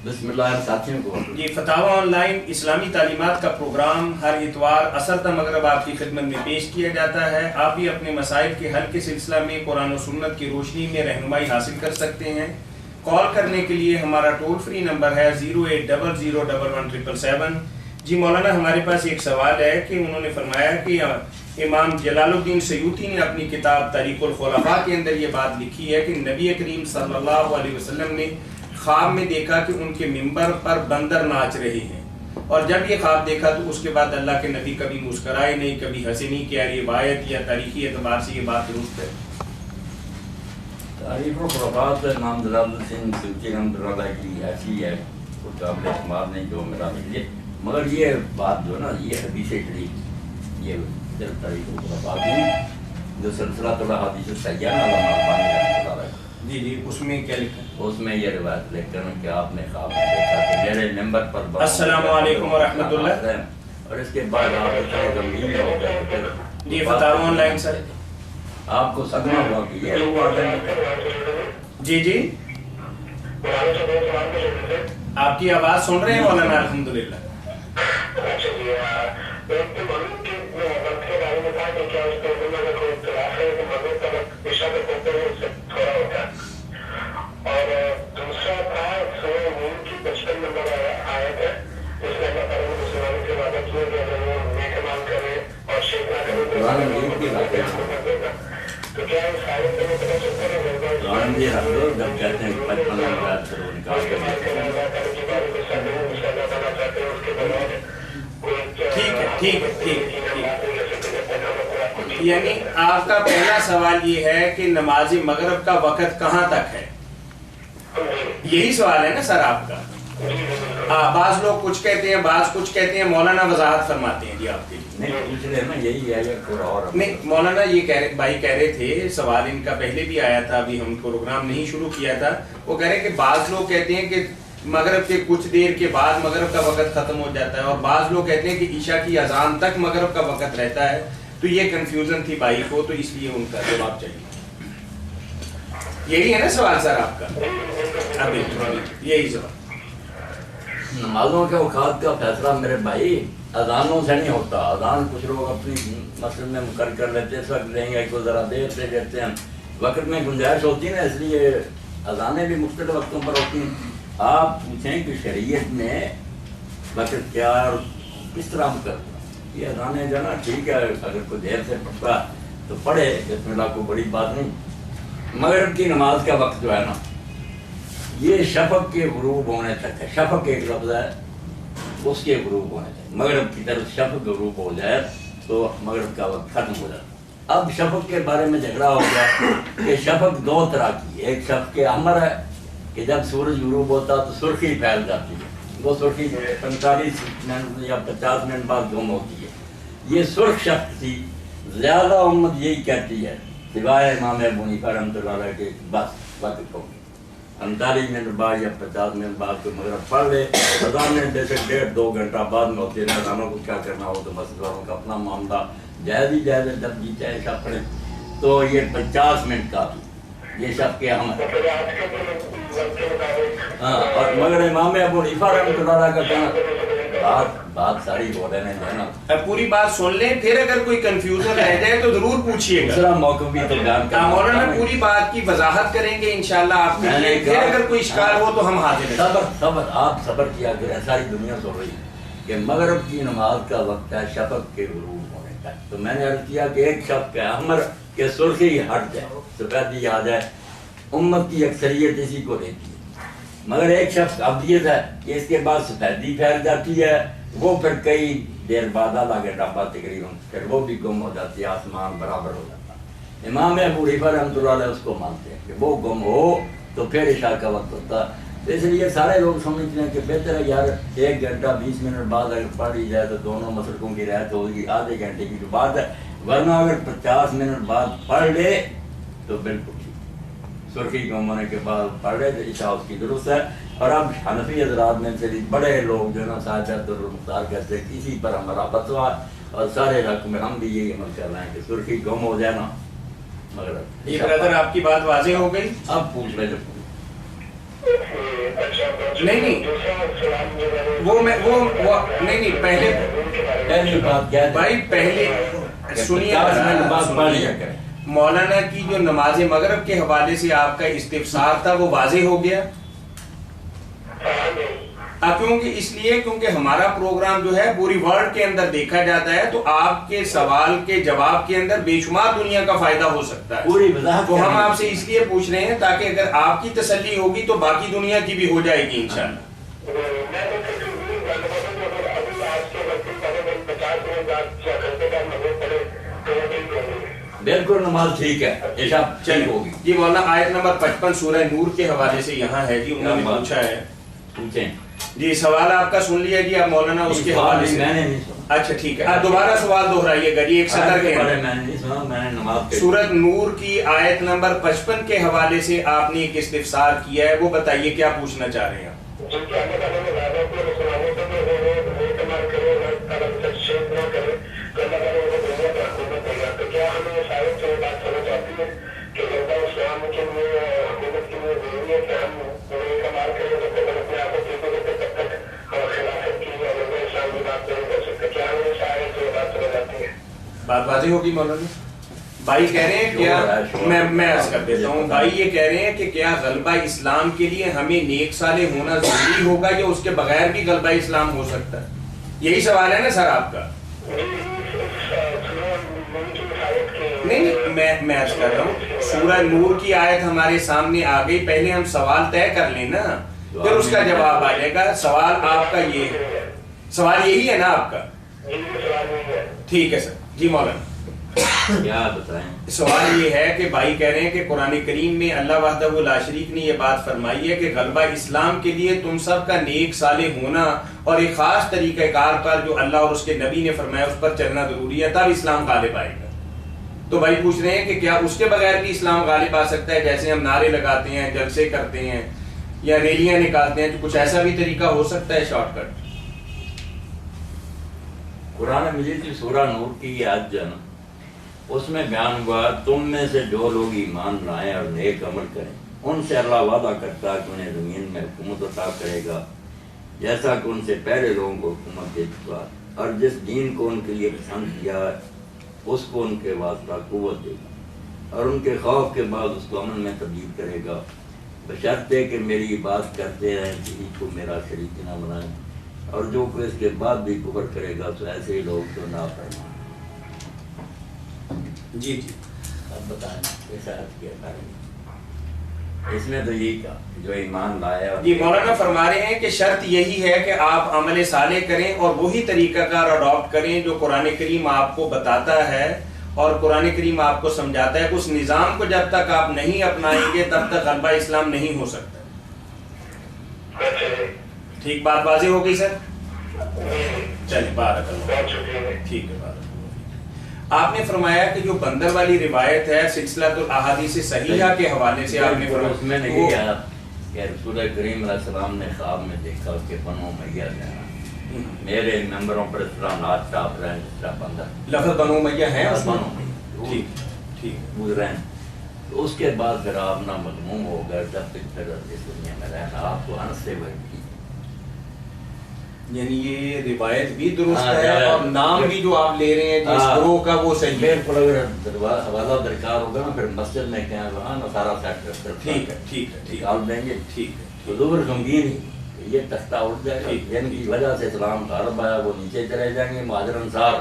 بسم اللہ. ساتھیوں کو یہ فتاوی آن لائن اسلامی تعلیمات کا پروگرام ہر اتوار عصر تا مغرب آپ کی خدمت میں پیش کیا جاتا ہے. آپ بھی اپنے مسائل کے حل کے سلسلہ میں قرآن و سنت کی روشنی میں رہنمائی حاصل کر سکتے ہیں. کال کرنے کے لیے ہمارا ٹول فری نمبر ہے 08001117777. جی مولانا ہمارے پاس ایک سوال ہے کہ انہوں نے فرمایا کہ امام جلال الدین سیوطی نے اپنی کتاب تاریخ الخلفاء کے اندر یہ بات لکھی ہے کہ نبی کریم صلی اللہ علیہ وسلم نے خواب میں دیکھا کہ ان کے منبر پر بندر ناچ رہے ہیں, اور جب یہ خواب دیکھا تو اس کے بعد اللہ کے نبی کبھی مسکرائے نہیں, کبھی ہنسے نہیں. کیا روایت یا تاریخی اعتبار سے یہ بات درست ہے؟ تاریخ الخلفاء امام جلال الدین سیوطی رحمۃ اللہ علیہ کی ایسی ہے کوئی قابل اعتماد نہیں جو میرا ملیے, مگر یہ بات جو ہے نا یہ حدیث شریف یہ تاریخ الخلفاء کی جو سلسلہ تھوڑا حدیث سیاح علامہ البانی رحمۃ اللہ علیہ جی اس میں کیا لکھا ہے؟ اس میں یہ روایت لکھ کر کہ آپ نے خواب میں دیکھا کہ میرے ممبر پر السلام علیکم ورحمۃ اللہ, اور اس کے بعد آپ اتنے غمگین ہو گئے. یہ فتاوی آن لائن سر آپ کو صدمہ ہوا کہ یہ لوگ آ گئے. جی آپ کی آواز سن رہے ہیں مولانا الحمدللہ. کے بارے میں قرآن یہ رکھ دو، جب کہتے ہیں 55 روایت کرو نکال کے ٹھیک ہے یعنی آپ کا پہلا سوال یہ ہے کہ نماز مغرب کا وقت کہاں تک ہے، یہی سوال ہے نا سر آپ کا؟ بعض لوگ کچھ کہتے ہیں، بعض کچھ کہتے ہیں، مولانا وضاحت فرماتے ہیں جی آپ کے لیے۔ نہیں مولانا یہ بھائی کہہ رہے تھے، سوال ان کا پہلے بھی آیا تھا، ابھی ہم پروگرام نہیں شروع کیا تھا، وہ کہہ رہے کہ بعض لوگ کہتے ہیں کہ مغرب کے کچھ دیر کے بعد مغرب کا وقت ختم ہو جاتا ہے، اور بعض لوگ کہتے ہیں کہ عشاء کی اذان تک مغرب کا وقت رہتا ہے، تو یہ کنفیوژن تھی بھائی کو، تو اس لیے ان کا جواب چاہیے۔ یہی ہے نا سوال سر آپ کا؟ ابھی یہی سوال۔ نمازوں کے اوقات کا فیصلہ میرے بھائی اذانوں سے نہیں ہوتا، اذان کچھ لوگ اپنی مسجد میں مقرر کر لیتے ہیں، اس وقت لیں گے کو ذرا دیر سے دیتے ہیں، وقت میں گنجائش ہوتی ہے نا، اس لیے اذانیں بھی مختلف وقتوں پر ہوتی ہیں۔ آپ پوچھیں کہ شریعت میں وقت کیا اور کس طرح مقرر، یہ اذانیں جو ہے نا ٹھیک ہے، اگر کوئی دیر سے پڑھتا تو پڑھے، اس میں کوئی بڑی بات نہیں۔ مغرب کی نماز کا وقت جو ہے نا یہ شفق کے غروب ہونے تک ہے، شفق ایک لفظ ہے، اس کے غروب ہونے تک، مغرب کی طرف شفق غروب ہو جائے تو مغرب کا وقت ختم ہو جاتا۔ اب شفق کے بارے میں جھگڑا ہو گیا کہ شفق دو طرح کی، ایک شفق احمر ہے کہ جب سورج غروب ہوتا تو سرخی پھیل جاتی ہے، وہ سرخی 45 منٹ یا 50 منٹ بعد گم ہوتی ہے، یہ سرخ شفق تھی۔ زیادہ امت یہی کہتی ہے سوائے امام ابو حنیفہ رحمۃ اللہ علیہ کے بس وقت ہو 45 منٹ بعد یا 50 منٹ بعد کوئی مغرب پڑھ لے، اذان جیسے 1.5-2 گھنٹہ بعد میں ہوتے ہیں، اذانوں کو کیا کرنا ہو تو مسجد والوں کا اپنا معاملہ، جائز ہی جائز ہے، جب جی چاہے شب پڑھے، تو یہ 50 منٹ کا بھی یہ شب کے احمد ہاں، اور مگر امام ابو حنیفہ رحمۃ اللہ علیہ کا کہنا بات ساری ہو رہے ہیں نا، پوری بات سن لیں، پھر اگر کوئی کنفیوژن رہ جائے تو ضرور پوچھیے گا، دوسرا موقع بھی تو بیان کرنا، مولانا پوری بات کی وضاحت کریں گے انشاءاللہ آپ کے لیے، پھر اگر کوئی اشکال ہو تو ہم حاضر ہیں۔ صبر آپ صبر کیا کریں، ساری دنیا سن رہی ہے کہ مغرب کی نماز کا وقت ہے شفق کے غروب ہونے کا، تو میں نے عرض کیا کہ ایک شفق ہے احمر کہ سرخی ہٹ جائے، سفیدی آ جائے، امت کی اکثریت اسی کو دیتی ہے، مگر ایک شخص ابدیت ہے کہ اس کے بعد سفیدی پھیل جاتی ہے، وہ پھر کئی دیر بعد آدھا گھنٹہ بعد تقریباً پھر وہ بھی گم ہو جاتی ہے، آسمان برابر ہو جاتا ہے۔ امام ابو حنیفہ رحمۃ اللہ علیہ اس کو مانتے ہیں کہ وہ گم ہو تو پھر عشاء کا وقت ہوتا ہے، اس لیے سارے لوگ سمجھتے ہیں کہ بہتر ہے یار 1 گھنٹہ 20 منٹ بعد اگر پڑھ لی جائے تو دونوں مسلکوں کی رعایت ہوگی، آدھے گھنٹے کی جو بات ہے، ورنہ اگر 50 منٹ بعد پڑھ لے تو بالکل سرخی گم ہونے کے بعد پڑھ رہے تھے، عشاء اس کی درست ہے۔ اور اب حنفی حضرات میں سے بڑے لوگ جو ہے نا صاحب عبدالمختار کہتے ہیں کسی پر ہمارا فتویٰ، اور سارے علاقوں میں ہم بھی یہی عمل کر رہے ہیں کہ سرخی گم ہو جائے نا مغرب۔ یہ برادر آپ کی بات واضح ہو گئی؟ اب پوچھ لے جب نہیں وہ نہیں پہلی بات کیا ہے بھائی پہلے سنیے، بات پڑھ لیا کریں۔ مولانا کی جو نماز مغرب کے حوالے سے آپ کا استفسار تھا وہ واضح ہو گیا؟ کیونکہ اس لیے کیونکہ ہمارا پروگرام جو ہے پوری ورلڈ کے اندر دیکھا جاتا ہے، تو آپ کے سوال کے جواب کے اندر بے شمار دنیا کا فائدہ ہو سکتا ہے، پوری وضاحت تو ہم آپ سے اس لیے پوچھ رہے ہیں تاکہ اگر آپ کی تسلی ہوگی تو باقی دنیا کی بھی ہو جائے گی انشاءاللہ۔ بالکل نماز ٹھیک ہے، عشاء ٹھیک ہوگی جی مولانا آیت نمبر 55 سورہ نور کے حوالے سے یہاں ہے جی، انہوں نے پوچھا ہے پوچھیں جی، سوال آپ کا سن لیا جی، آپ مولانا اس کے حوالے سے، میں نے نہیں سنا، اچھا ٹھیک ہے، آپ دوبارہ سوال دہرائیے گا جی ایک سطر کے میں نے نہیں سنا، میں نے نماز سورۃ نور کی آیت نمبر 55 کے حوالے سے آپ نے ایک استفسار کیا ہے، وہ بتائیے کیا پوچھنا چاہ رہے ہیں آپ؟ بات واضح ہوگی مولانا؟ بھائی کہہ رہے ہیں کیا، میں عرض کر دیتا ہوں، بھائی یہ کہہ رہے ہیں کہ کیا غلبہ اسلام کے لیے ہمیں نیک صالح ہونا ضروری ہوگا یا اس کے بغیر بھی غلبہ اسلام ہو سکتا ہے؟ یہی سوال ہے نا سر آپ کا؟ نہیں میں عرض کر رہا ہوں سورہ نور کی آیت ہمارے سامنے آ گئی، پہلے ہم سوال طے کر لیں نا، پھر اس کا جواب آ جائے گا۔ سوال آپ کا یہ ہے، سوال یہی ہے نا آپ کا؟ ٹھیک ہے سر جی مولانا کیا بتائیں؟ سوال یہ ہے کہ بھائی کہہ رہے ہیں کہ قرآن کریم میں اللہ وحدہ لا شریک نے یہ بات فرمائی ہے کہ غلبہ اسلام کے لیے تم سب کا نیک صالح ہونا اور ایک خاص طریقہ کار پر جو اللہ اور اس کے نبی نے فرمایا اس پر چلنا ضروری ہے، تب اسلام غالب آئے گا۔ تو بھائی پوچھ رہے ہیں کہ کیا اس کے بغیر بھی اسلام غالب آ سکتا ہے؟ جیسے ہم نعرے لگاتے ہیں، جلسے کرتے ہیں یا ریلیاں نکالتے ہیں، تو کچھ ایسا بھی طریقہ ہو سکتا ہے شارٹ کٹ؟ قرآن مجید کی سورہ نور کی یہ آیت جو ہے نا، اس میں بیان ہوا تم میں سے جو لوگ ایمان لائیں اور نیک عمل کریں ان سے اللہ وعدہ کرتا ہے کہ انہیں زمین میں حکومت عطا کرے گا جیسا کہ ان سے پہلے لوگوں کو حکومت دے چکا، اور جس دین کو ان کے لیے پسند کیا ہے اس کو ان کے واسطہ قوت دے گا، اور ان کے خوف کے بعد اس کو عمل میں تبدیل کرے گا، بشرطے کہ میری بات کرتے رہیں کسی کو میرا شریک نہ بنائیں، اور جو کوئی اس کے بعد بھی کفر کرے گا تو ایسے ہی لوگ تو نافرمان۔ جی جی اب بتائیں اس آیت کے بارے میں۔ اس میں تو یہی کہا جو ایمان لائے اور جی مولانا فرما رہے ہیں کہ شرط یہی ہے کہ آپ عمل صالح کریں اور وہی طریقہ کار اڈاپٹ کریں جو قرآن کریم آپ کو بتاتا ہے اور قرآن کریم آپ کو سمجھاتا ہے کہ اس نظام کو جب تک آپ نہیں اپنائیں گے تب تک غلبہ اسلام نہیں ہو سکتا۔ ٹھیک بات واضح ہو گئی سر؟ چلیں بارک اللہ، ٹھیک ہے بارک۔ آپ نے فرمایا کہ جو بندر والی روایت ہے سلسلۃ الاحادیث صحیحہ کے حوالے سے آپ نے اس میں نہیں آیا کہ رسول کریم علیہ السلام نے خواب میں دیکھا کہ بنو امیہ جو میرے ممبروں پر اس طرح ناچ ٹاپ رہے ہیں جس طرح بندر، لفظ بنو امیہ ہے اس میں؟ بنو امیہ ٹھیک ٹھیک گزرے ہیں۔ تو اس کے بعد پھر آپ نہ مضموم ہو گئے جب تک پھر اس دنیا میں رہنا آپ کو انس سے بڑھ کی، یعنی یہ روایت بھی درست ہے اور نام بھی جو آپ لے رہے ہیں جس گروہ کا وہ صحیح ہے۔ بالکل، اگر حوالہ درکار ہوگا نا پھر مسجد میں کہیں وہاں نا سارا سیٹ ٹھیک ہے ٹھیک ہے نکال دیں گے۔ ٹھیک ہے حضور غمگین ہی یہ تختہ اٹھ جائے گا جن کی وجہ سے اسلام غالب آیا وہ نیچے چلے جائیں گے مہاجر انصار،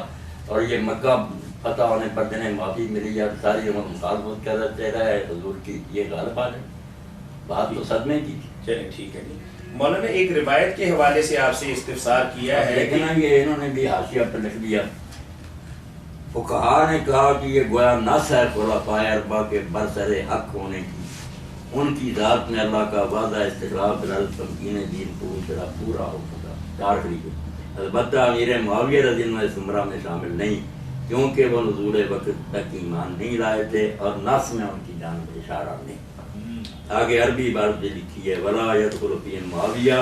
اور یہ مکہ فتح ہونے پر جنہیں معافی ملی ہے ساری عمر مخالفت کرتے رہے حضور کی، یہ غالب آ جائے۔ بات تو صدمے کی تھی۔ چلیں ٹھیک ہے جی مولانا ایک روایت کے حوالے سے آپ سے استفسار کیا ہے لیکن یہ انہوں نے بھی حاشیہ پر لکھ دیا، فقہا نے کہا کہ یہ گویا نص ہے خلفائے اربعہ کے برسر حق ہونے کی، ان کی ذات میں اللہ کا وعدہ استقرار بالارض تمکین دین کو اس طرح پورا ہو سکا چار طریقے۔ البتہ امیر معاویہ رضی اللہ عنہ اس زمرہ میں شامل نہیں کیونکہ وہ نزول وقت تک ایمان نہیں لائے تھے اور نص میں ان کی جانب اشارہ نہیں۔ آگے عربی عبارت بھی لکھی ہے ولا يدخل فی معاویہ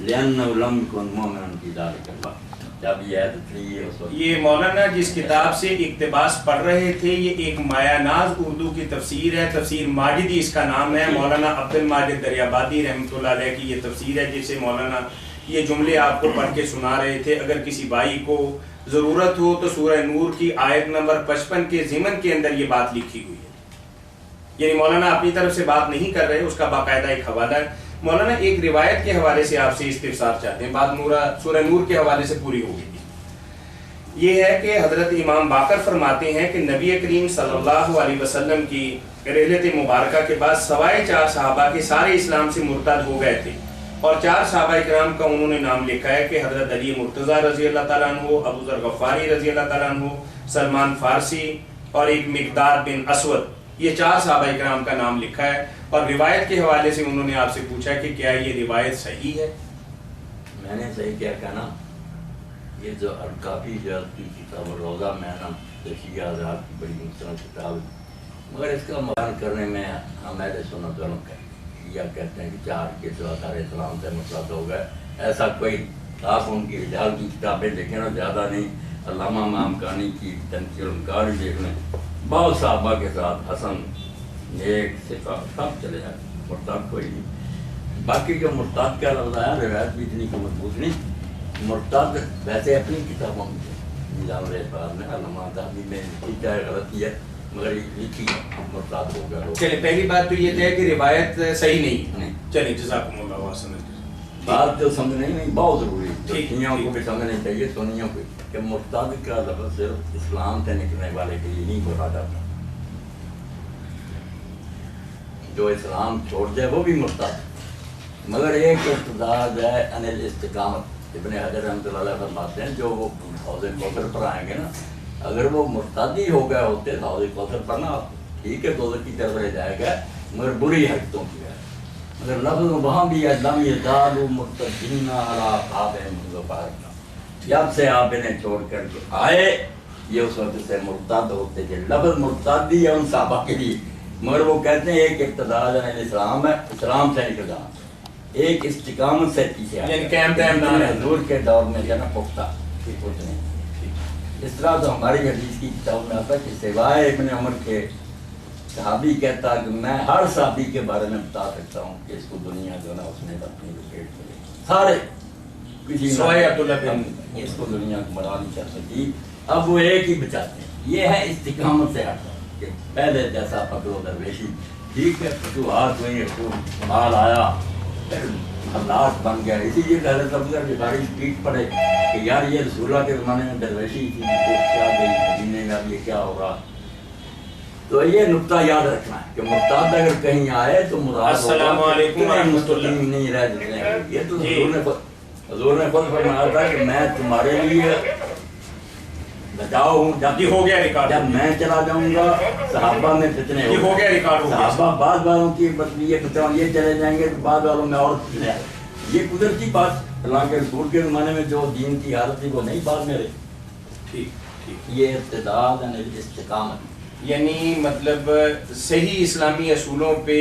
لأنہ لم يكن مؤمنا فی ذلک الوقت۔ جب یہ آیت تھی اس وقت یہ مولانا جس کتاب سے اقتباس پڑھ رہے تھے یہ ایک مایا ناز اردو کی تفسیر ہے، تفسیر ماجدی اس کا نام ہے، مولانا عبد الماجد دریابادی رحمۃ اللہ علیہ کی یہ تفسیر ہے جس سے مولانا یہ جملے آپ کو پڑھ کے سنا رہے تھے۔ اگر کسی بھائی کو ضرورت ہو تو سورہ نور کی آیت نمبر 55 کے ضمن کے اندر یہ بات لکھی ہوئی ہے، یعنی مولانا اپنی طرف سے بات نہیں کر رہے، اس کا باقاعدہ ایک حوالہ ہے۔ مولانا ایک روایت کے حوالے سے آپ سے استفسار چاہتے ہیں، بات سورہ نور کے حوالے سے پوری ہو گئی تھی۔ یہ ہے کہ حضرت امام باقر فرماتے ہیں کہ نبی کریم صلی اللہ علیہ وسلم کی رحلت مبارکہ کے بعد سوائے 4 صحابہ کے سارے اسلام سے مرتد ہو گئے تھے، اور 4 صحابہ کرام کا انہوں نے نام لکھا ہے کہ حضرت علی مرتضیٰ رضی اللہ تعالیٰ عنہ، ابو ذر غفاری رضی اللہ تعالیٰ عنہ، سلمان فارسی اور ایک مقداد بن اسود، یہ 4 صحابہ کرام کا نام لکھا ہے۔ اور روایت کے حوالے سے انہوں نے آپ سے پوچھا کہ کیا یہ روایت صحیح ہے؟ میں نے صحیح کیا کہنا، یہ جو الکافی جو کی کتاب روضہ میں نا شیعہ حضرات کی بڑی مستند کتاب ہے، مگر اس کا بیان کرنے میں ہم اہل سنت والوں شیعہ کہتے ہیں کہ 4 کے سوا سارے اسلام سے مرتد ہو گئے، ایسا کوئی آپ ان کی رجال کی کتابیں دیکھیں نا، زیادہ نہیں، علامہ مامکانی کی تنقیر انکار دیکھ لیں، بہت صحابہ کے ساتھ حسن نیک صفا سب چلے جائیں، مرتد کوئی نہیں۔ باقی جو مرتد کا لفظ آیا روایت بھی اتنی کو مضبوط نہیں، مرتد ویسے اپنی کتابوں میں نظام الاعتبار میں علامہ تحبیب میں ٹھیک ہے غلطی ہے مگر لکھی مرتد ہو گیا۔ چلے پہلی بات تو یہ ہے کہ روایت صحیح نہیں، چلیں جزاکم اللہ واسن۔ بات جو سمجھنے نہیں بہت ضروری ہے، شیعوں کو بھی سمجھنا چاہیے سنیوں کو کہ مرتد کا لفظ صرف اسلام سے نکلنے والے کے لیے نہیں بولا جاتا، جو اسلام چھوڑ جائے وہ بھی مرتد، مگر ایک ارتداد ہے ان الاستقامت۔ ابن حجر رحمۃ اللہ علیہ فرماتے ہیں جو وہ حوض کوثر پر آئیں گے نا، اگر وہ مرتدی ہو گئے ہوتے تو حوض کوثر پر نہ آتے، ٹھیک ہے دوزخ کی طرف لے جائے گا مگر بری حرکتوں کی ہے، مگر لفظ وہاں بھی ہے لم یزالوا مرتدین علی اعقابہم منذ فارقنا، جب سے آپ انہیں چھوڑ کر کے آئے یہ اس وقت سے مرتد ہوتے تھے۔ لفظ مرتدی ہے ان صحابہ کے لیے، مگر وہ کہتے ہیں ایک ارتداد ہے اسلام ہے، اسلام سے نکل جانا، ایک استقامت سے پیچھے یعنی قیام دائم نہ رہنا۔ حضور کے دور میں جو ہے نا پختہ کچھ نہیں۔ اس طرح تو ہماری حدیث کی کتاب میں آتا ہے کہ سوائے ابن عمر کے صحابی کہتا کہ میں ہر صحابی کے بارے میں بتا سکتا ہوں کہ اس کو دنیا جو ہے نا اس نے اپنی لپیٹ میں لے، سارے کسی سوائے عبداللہ بن اس کو دنیا کو بڑا نہیں کر سکتی، اب وہ ایک ہی بچاتے ہیں۔ یہ ہے استقامت سے ہٹنا کہ پہلے جیسا پکڑو درویشی، ٹھیک ہے فتوحات ہوئی، مال آیا، پھر حالات بن گیا، اسی لیے حضرت ابوبکر غفاری پیٹ پڑے کہ یار یہ رسول اللہ کے زمانے میں درویشی تھی، وہ کیا گئی مدینے میں، اب یہ کیا ہوگا۔ تو یہ نقطہ یاد رکھنا ہے کہ مرتد اگر کہیں آئے تو مراد السلام علیکم ورحمۃ اللہ نہیں رہ جاتے ہیں۔ یہ تو حضور نے خود فرمایا تھا کہ میں تمہارے لیے بچاؤ ہوں، یہ ہو گیا ریکارڈ، جب میں چلا جاؤں گا صحابہ میں فتنے یہ ہو گیا ریکارڈ، صحابہ بعض والوں کی یہ بچاؤ یہ چلے جائیں گے، بعض والوں میں اور فتنے آئے، یہ قدرتی بات، اللہ کے رسول کے زمانے میں جو دین کی حالت تھی وہ نہیں بعد میں رہی۔ ٹھیک ٹھیک، یہ ارتداد استقامت، یعنی مطلب صحیح اسلامی اصولوں پہ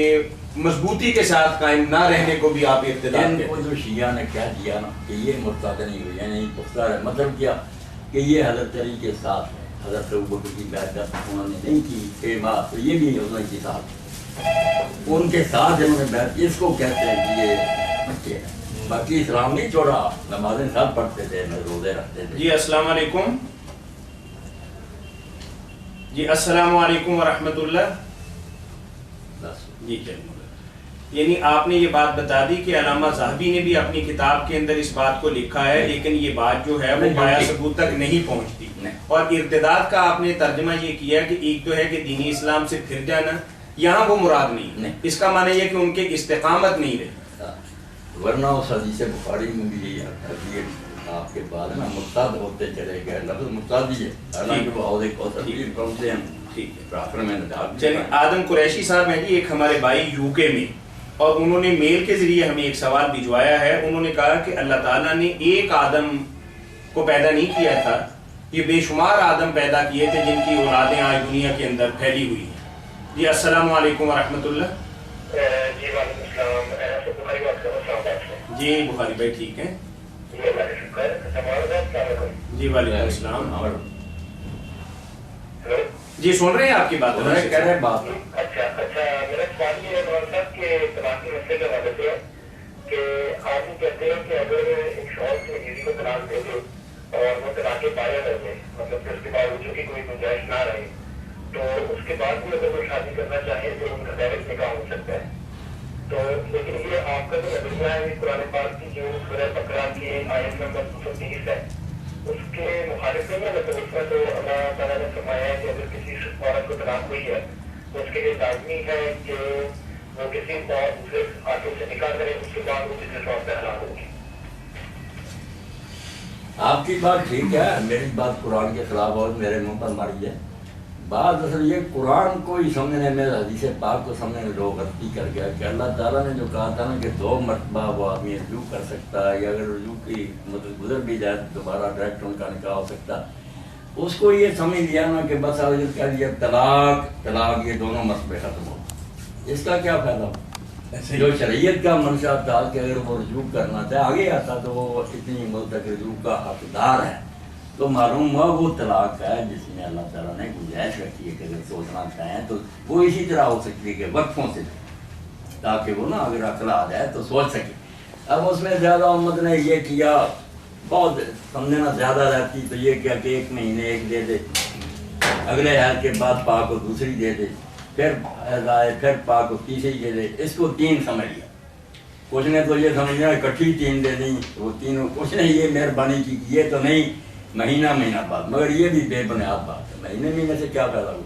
مضبوطی کے ساتھ قائم نہ رہنے کو بھی آپ ارتداد ان کہتے کو ہیں۔ جو شیعہ نے کہہ دیا نا کہ یہ مرتد نہیں ہوئی، یعنی پختہ ہے، مطلب کیا کہ یہ حضرت علی کے ساتھ ہے، حضرت ابوبکر کی بیعت جب انہوں نے نہیں کی 6 ماہ تو یہ بھی انہوں کے ساتھ، ان کے ساتھ انہوں نے بیعت، اس کو کہتے ہیں کہ یہ بچے ہیں، باقی اسلام نہیں چھوڑا، نمازیں سب پڑھتے تھے، روزے رکھتے تھے۔ جی السلام علیکم، جی السلام علیکم ورحمۃ اللہ۔ بس جی چلیے، یعنی آپ نے یہ بات بتا دی کہ علامہ ذہبی نے بھی اپنی کتاب کے اندر اس بات کو لکھا ہے، لیکن یہ بات جو ہے وہ پایا ثبوت تک نہیں پہنچتی، اور ارتداد کا آپ نے ترجمہ یہ کیا کہ ایک تو ہے کہ دینی اسلام سے پھر جانا، یہاں وہ مراد نہیں، اس کا معنی یہ کہ ان کے استقامت نہیں رہی، ورنہ اس حدیث بخاری میں بھی یہی آتا ہے کہ آپ کے بعد نا مرتد ہوتے چلے گئے، لفظ مرتد ہی ہے، حالانکہ وہ حوض کوثر کی پہنچتے ہیں۔ ٹھیک ہے، آخر میں چلیے آدم قریشی صاحب ہیں جی، ایک ہمارے بھائی یو کے میں، اور انہوں نے میل کے ذریعے ہمیں ایک سوال بھجوایا ہے۔ انہوں نے کہا کہ اللہ تعالیٰ نے ایک آدم کو پیدا نہیں کیا تھا، یہ بے شمار آدم پیدا کیے تھے جن کی اولادیں آج دنیا کے اندر پھیلی ہوئی ہیں۔ جی السلام علیکم ورحمۃ اللہ۔ جی وعلیکم السلام، بخاری بات کر رہا ہوں۔ جی بخاری بھائی ٹھیک ہیں؟ جی اللہ کا شکر، السلام علیکم۔ جی وعلیکم السلام۔ ہلو، جی سن رہے ہیں آپ کی بات؟ کہہ رہے بات اچھا میرا سوال یہ ہے مولانا صاحب کہ طلاق کے مسئلے کے حوالے سے کہ آدمی کہتے ہیں کہ اگر ایک شوہر سے بیوی کو طلاق دے دے اور وہ طلاق پایا رہ جائے، مطلب کہ اس کے باوجود کی کوئی گنجائش نہ رہے، تو اس کے بعد بھی اگر وہ شادی کرنا چاہے تو ان کا ڈائریکٹ نکاح ہو سکتا ہے، تو لیکن یہ آپ کا جو نظریہ ہے قرآن پاک کی جو سورہ بقرہ کی آیت نمبر 230 ہے اس کے مخالف نہیں ہے، مطلب اس میں تو اللہ تعالیٰ نے فرمایا ہے کہ اگر کسی عورت کو طلاق ہوئی ہے تو اس کے لیے لازمی ہے کہ وہ کسی اور دوسرے خاتون سے نکاح کرے، اس کے بعد وہ کسی شوہر سے حلال ہوگی۔ آپ کی بات ٹھیک ہے، میری بات قرآن کے خلاف اور میرے منہ پر ماری ہے بات۔ اصل یہ قرآن کو ہی سمجھنے میں، حدیث پاک کو سمجھنے میں لوگ غلطی کر گیا کہ اللہ تعالیٰ نے جو کہا تھا نا کہ 2 مرتبہ وہ آدمی رجوع کر سکتا ہے، یا اگر رجوع کی مدت گزر بھی جائے تو دوبارہ ڈائریکٹ ان کا نکاح ہو سکتا ہے، اس کو یہ سمجھ لیا نا کہ بس آج کہہ دیا طلاق یہ دونوں مسئلے ختم ہو، اس کا کیا فائدہ ہو؟ جو شریعت کا منشا تھا کہ اگر وہ رجوع کرنا چاہے، آگے آتا تو وہ اتنی مدت تک رجوع کا حقدار ہے، تو معلوم ہوا وہ طلاق ہے جس میں اللہ تعالیٰ نے گنجائش رکھی ہے کہ اگر سوچنا چاہیں تو وہ اسی طرح ہو سکتی ہے کہ وقفوں سے، تاکہ وہ نا اگر عقل آ جائے تو سوچ سکے۔ اب اس میں زیادہ امت نے یہ کیا، بہت سمجھنا زیادہ رہتی تو یہ کیا کہ 1 مہینے ایک دے دے، اگلے حید کے بعد پاک کو دوسری دے دے، پھر حید آئے پھر پاک کو تیسری دے دے، اس کو 3 سمجھ لیا۔ کچھ نے تو یہ سمجھ لیا اکٹھی 3 دے دیں، وہ تینوں کچھ نے یہ مہربانی کی یہ تو نہیں مہینہ بعد، مگر یہ بھی بے بنیاد بات ہے، مہینے سے کیا پیدا ہوا؟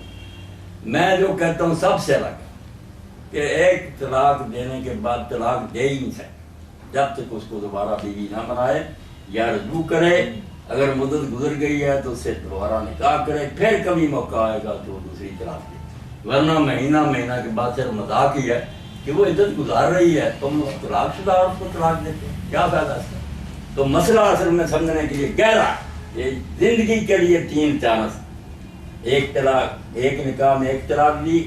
میں جو کہتا ہوں سب سے الگ کہ ایک طلاق دینے کے بعد طلاق دے ہی نہیں سکتے جب تک اس کو دوبارہ بیوی نہ بنائے یا رجوع کرے. اگر مدت گزر گئی ہے تو اس سے دوبارہ نکاح کرے, پھر کبھی موقع آئے گا تو دوسری طلاق دے. ورنہ مہینہ کے بعد صرف مذاق ہی ہے کہ وہ عدت گزار رہی ہے, تم طلاق شدہ اور اس کو طلاق دیتے, کیا فائدہ اس کا؟ تو مسئلہ اصل میں سمجھنے کے لیے گہرا, یہ زندگی کے لیے 3 چانس, ایک طلاق, ایک نکاح میں ایک طلاق دی,